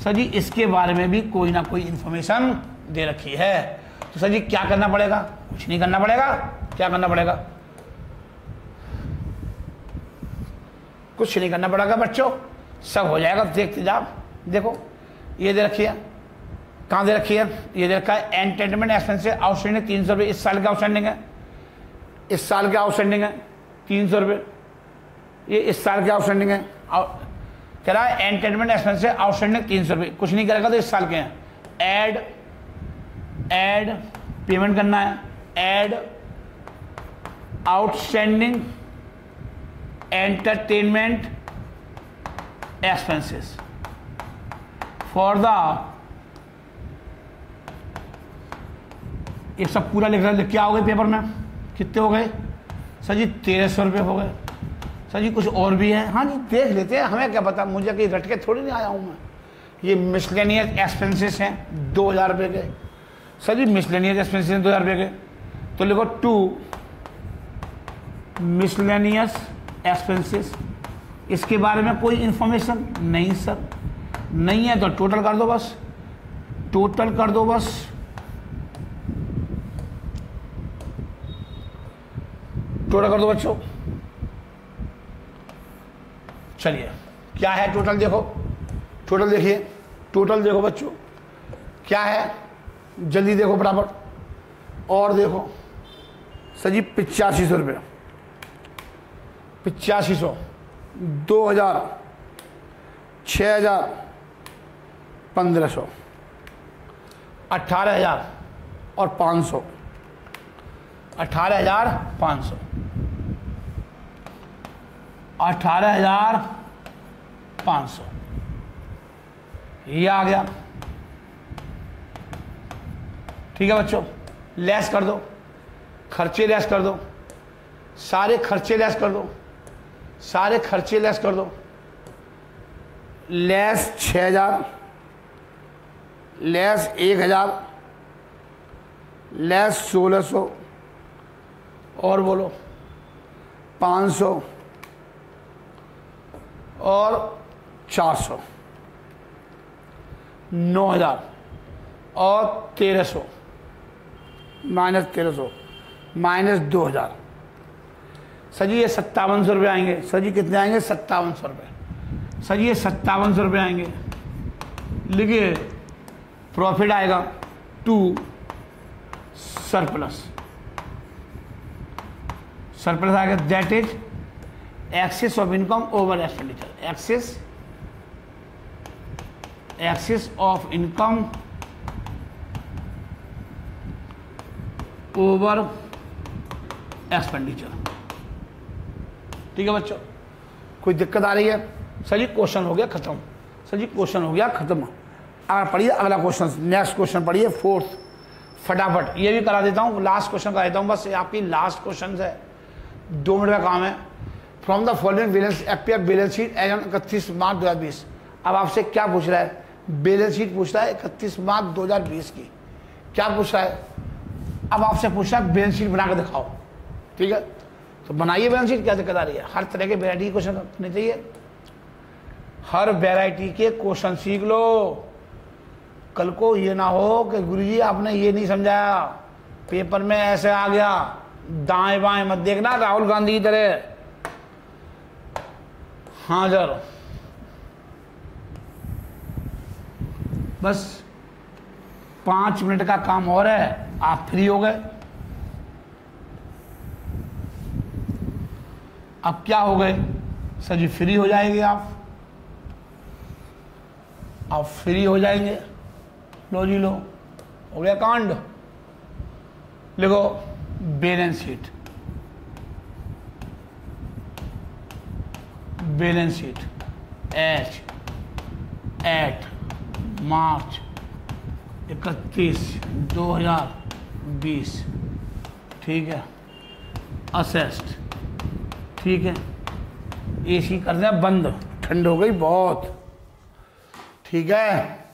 सर जी, इसके बारे में भी कोई ना कोई इंफॉर्मेशन दे रखी है। तो सर जी क्या करना पड़ेगा? कुछ नहीं करना पड़ेगा। क्या करना पड़ेगा? कुछ नहीं करना पड़ेगा बच्चों, सब हो जाएगा, देखते जाओ। देखो ये दे रखी है, कहाँ दे रखी है? ये दे रखा है एंटरटेनमेंट एक्सपेंसेस आउटस्टैंडिंग 300 रुपये। इस साल का आउटस्टैंडिंग है, इस साल का आउटस्टैंडिंग है 300 रुपये। ये इस साल के आउटस्टैंडिंग है, कह रहा है एंटरटेनमेंट एक्सपेंसेस आउटस्टैंडिंग 300 रुपये। कुछ नहीं करेगा तो इस साल के हैं। ऐड पेमेंट करना है, add outstanding entertainment expenses for the, ये सब पूरा लिख रहा। क्या हो गए पेपर में? कितने हो गए सर जी? 1300 रुपये हो गए सर जी। कुछ और भी है? हाँ जी देख लेते हैं, हमें क्या पता, मुझे कहीं रट के थोड़ी नहीं आया हूँ मैं। ये मिसलेनियस एक्सपेंसेस हैं 2000 रुपये के सर जी, मिसलेनियस एक्सपेंसेस हैं 2000 रुपये के। तो लिखो टू मिसलेनियस एक्सपेंसेस। इसके बारे में कोई इंफॉर्मेशन नहीं सर, नहीं है तो टोटल कर दो बस, टोटल कर दो बस। टोटल कर दो बच्चों। चलिए क्या है टोटल? देखो टोटल, देखिए टोटल देखो बच्चों क्या है, जल्दी देखो बराबर। और देखो सर जी 8500 रुपये, 8500, 2000, 6000, 1500, 18000, और 500, 18,500, 18,500 ये आ गया। ठीक है बच्चों, लेस कर दो, खर्चे लेस कर दो, सारे खर्चे लेस कर दो, सारे खर्चे लेस कर दो। लेस 6,000, लेस 1,000, लेस 1,600 और बोलो 500 और 400, 9,000 और 1,300 माइनस 1,300 माइनस 2,000। सर जी ये 5700 रुपये आएंगे। सर जी कितने आएंगे? 5700 रुपये। सर जी ये 5700 रुपये आएंगे। लिखिए प्रॉफिट आएगा टू सरप्लस, सरप्लस आएगा that is excess of income over expenditure, excess of income over expenditure. ठीक है बच्चों, कोई दिक्कत आ रही है? सर जी क्वेश्चन हो गया खत्म। सर जी क्वेश्चन हो गया खत्म। आगे पढ़िए अगला क्वेश्चन, नेक्स्ट क्वेश्चन पढ़िए फोर्थ, फटाफट ये भी करा देता हूँ, लास्ट क्वेश्चन करा देता हूँ, बस आपकी लास्ट क्वेश्चन है, 2 मिनट का काम है। From the following balance APF balance sheet as on 31 March 2020। अब आपसे क्या पूछ रहा है? बैलेंस शीट पूछ रहा है 31 मार्च 2020 की। क्या पूछ रहा है? अब आपसे पूछ रहा है बैलेंस शीट बना के दिखाओ। ठीक है, तो बनाइए बैलेंस शीट, क्या दिक्कत आ रही है? हर तरह के वैरायटी के क्वेश्चन होने चाहिए, हर वैरायटी के क्वेश्चन सीख लो। कल को ये ना हो कि गुरुजी आपने ये नहीं समझाया, पेपर में ऐसे आ गया, दाएं बाएं मत देखना राहुल गांधी की तरह। हाँ सर, बस 5 मिनट का काम और है, आप फ्री हो गए। अब क्या हो गए? सर जी फ्री हो जाएंगे आप फ्री हो जाएंगे। लो जी लो, हो गया कांड। लिखो balance sheet, balance sheet as at March 31, 2020। ठीक है, असेस्ड। ठीक है, एसी कर दें बंद, ठंड हो गई बहुत। ठीक है,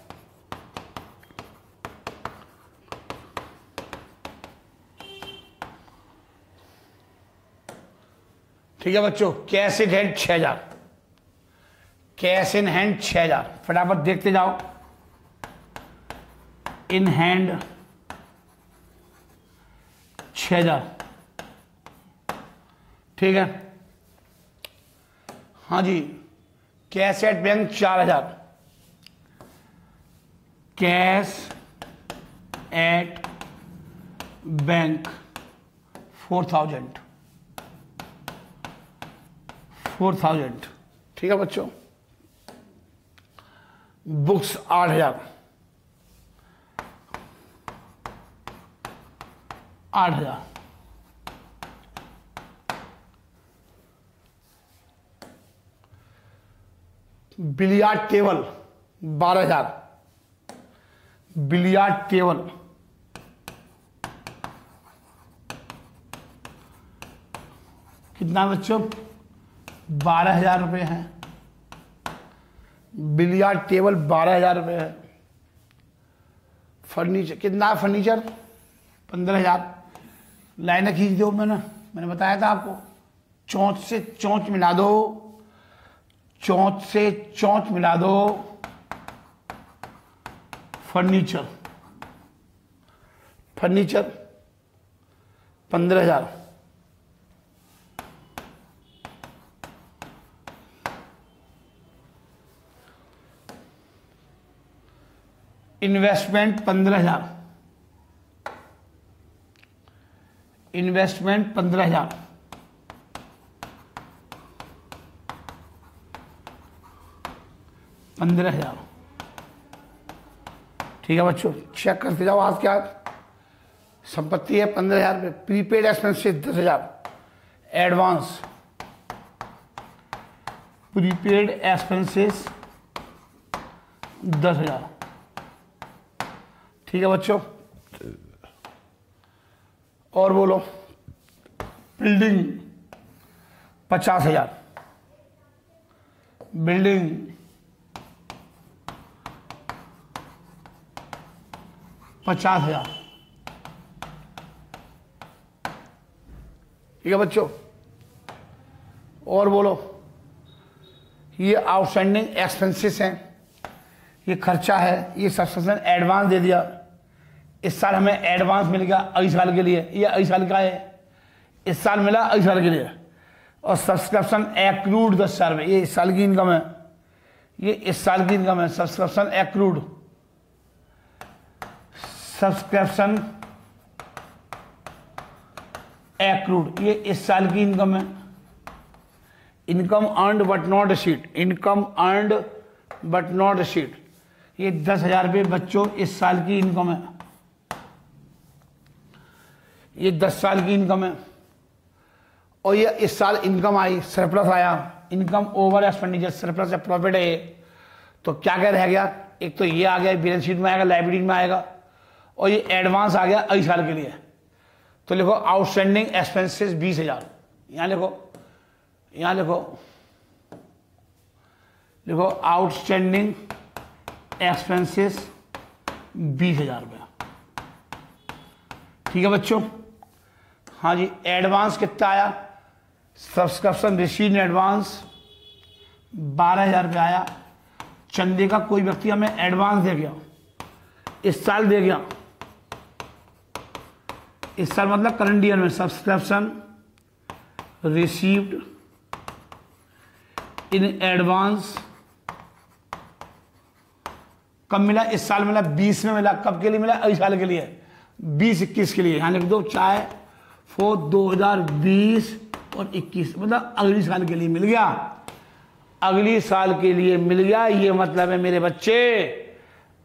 ठीक है बच्चों, cash in hand 6,000, cash in hand 6,000, फटाफट देखते जाओ। In hand 6,000। ठीक है, हाँ जी। Cash at bank 4,000, cash at bank 4,000, 4,000। ठीक है बच्चों, books 8,000, 8,000। Billiard table 12,000, billiard table कितना बच्चों? 12,000 रुपये है। बिलियार्ड टेबल 12,000 रुपये है। फर्नीचर कितना? फर्नीचर 15,000। लाइनें खींच दो, मैंने बताया था आपको, चौंच से चौंच मिला दो, चौंच से चौंच मिला दो। Furniture, furniture 15,000। Investment 15,000, investment 15,000। ठीक है बच्चों, चेक करते जाओ आज क्या। संपत्ति है 15,000 रुपये, prepaid expenses 10,000, advance prepaid expenses 10,000। ठीक है बच्चों, और बोलो। Building 50,000, building 50,000। ठीक है बच्चों, और बोलो। ये आउटस्टैंडिंग एक्सपेंसेस हैं, ये खर्चा है, ये सब्सक्रिप्शन एडवांस दे दिया। इस साल हमें एडवांस मिल गया अगले साल के लिए, ये अगले साल का है, इस साल मिला अगले साल के लिए। और सब्सक्रिप्शन एक्रूड 10,000 रुपये, ये इस साल की इनकम है, ये इस साल की इनकम है। सब्सक्रिप्शन एक्रूड, सब्सक्रिप्शन एक्रूड, ये इस साल की इनकम है। Income earned but not received, income earned but not received, ये 10,000 रुपये बच्चों इस साल की इनकम है, ये 10 साल की इनकम है। और ये इस साल इनकम आई, सरप्लस आया, इनकम ओवर एक्सपेंडिचर, सरप्लस या प्रॉफिट है ये। तो क्या क्या रह गया, एक तो ये आ गया बैलेंस शीट में आएगा, लाइबिलिटी में आएगा, और ये एडवांस आ गया अगले साल के लिए। तो लिखो आउटस्टैंडिंग एक्सपेंसेस 20,000, यहाँ लिखो, यहाँ लिखो, लिखो आउटस्टैंडिंग एक्सपेंसेस 20,000 रुपये। ठीक है बच्चों, हाँ जी। एडवांस कितना आया, सब्सक्रिप्शन रिसीव्ड एडवांस 12,000 रुपये आया। चंदे का कोई व्यक्ति हमें एडवांस दे गया, इस साल दे गया, इस साल मतलब करंट ईयर में। सब्सक्रिप्शन रिसीव्ड इन एडवांस कब मिला, इस साल मिला 20 में मिला। कब के लिए मिला, अगले साल के लिए, 20-21 के लिए। यहाँ लिख दो चाहे फॉर 2020 और 21, मतलब अगली साल के लिए मिल गया, अगली साल के लिए मिल गया, ये मतलब है मेरे बच्चे।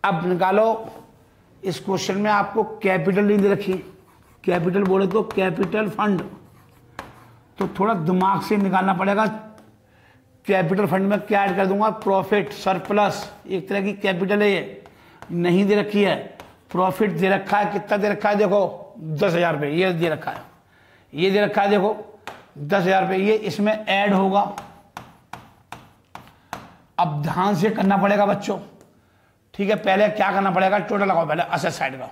अब निकालो, इस क्वेश्चन में आपको कैपिटल नहीं दे रखी, कैपिटल बोले तो कैपिटल फंड, तो थोड़ा दिमाग से निकालना पड़ेगा। कैपिटल फंड में क्या ऐड कर दूंगा, प्रॉफिट, सरप्लस, एक तरह की कैपिटल है ये, नहीं दे रखी है। प्रॉफिट दे रखा है, कितना दे रखा है देखो, 10,000 रुपये, ये दे रखा है, ये दे रखा है देखो 10,000 रुपये, ये इसमें ऐड होगा। अब ध्यान से करना पड़ेगा बच्चों, ठीक है। पहले क्या करना पड़ेगा, टोटल लगाओ, पहले असेट साइड का,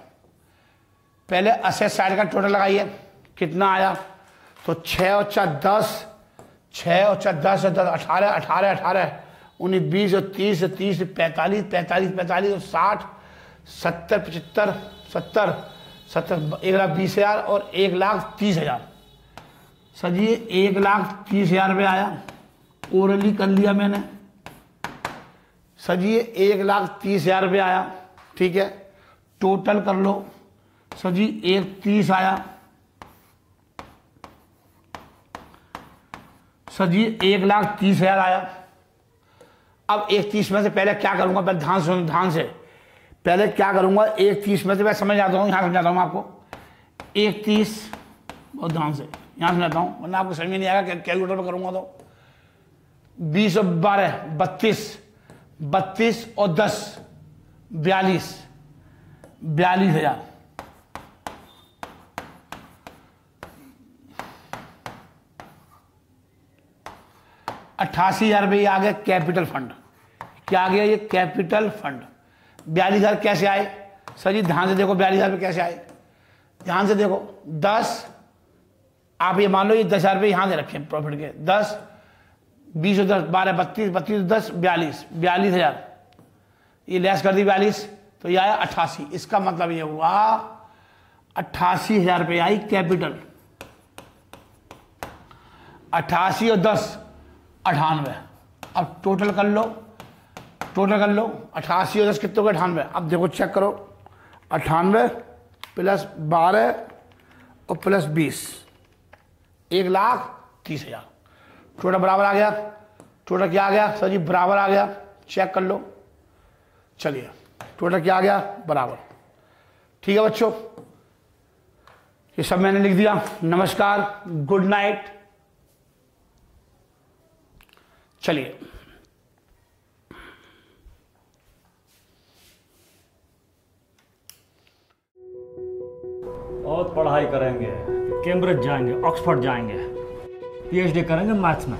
पहले असेट साइड का टोटल लगाइए, कितना आया। तो 6 और 4 10, 6 और 4 10 और 10 18, 18 18 19 20 और 30 और 30 45 45 45 और 60 70 75 70 70 1,20,000 और 1,30,000। सर जी 1,30,000 रुपये आया, ओरली कर लिया मैंने। सर जी 1,30,000 रुपये आया, ठीक है। टोटल कर लो, सर जी 1,30,000 आया। सर जी 1,30,000 आया। अब 1,30,000 में से पहले क्या करूंगा, पहले ध्यान से, ध्यान से पहले क्या करूंगा, 1,30,000 में से मैं समझ आता हूँ, यहाँ समझाता हूँ आपको। 1,30,000 बहुत ध्यान से यहाँ समझाता हूँ, वरना आपको समझ में नहीं आएगा, कैलकुलेटर पर करूंगा तो। 20 और 12 32, 32 और 10 42, 42,000। 88,000 रुपये आ गया कैपिटल फंड। क्या आ गया ये, कैपिटल फंड। 42,000 कैसे आए, सर जी ध्यान से देखो, 42,000 रुपये कैसे आए, ध्यान से देखो। 10, आप ये मान लो ये 10,000 रुपये यहाँ दे रखे प्रॉफिट के, 10 20 और 10 12 32 32 10 42, 42,000, ये लेस कर दी 42, तो ये आया 88। इसका मतलब ये हुआ 88,000 रुपये आई कैपिटल। 88 और 10 98। अब टोटल कर लो, टोटल कर लो, 88 और 10 कितने को, 98। अब देखो चेक करो, 98 प्लस 12 और प्लस 20, 1,30,000। टोटल बराबर आ गया। टोटल क्या आ गया, सर जी बराबर आ गया, चेक कर लो। चलिए टोटल क्या आ गया, बराबर। ठीक है बच्चों, ये सब मैंने लिख दिया। नमस्कार, गुड नाइट। चलिए, और पढ़ाई करेंगे, कैम्ब्रिज जाएंगे, ऑक्सफोर्ड जाएंगे, पीएचडी करेंगे मैथ्स में।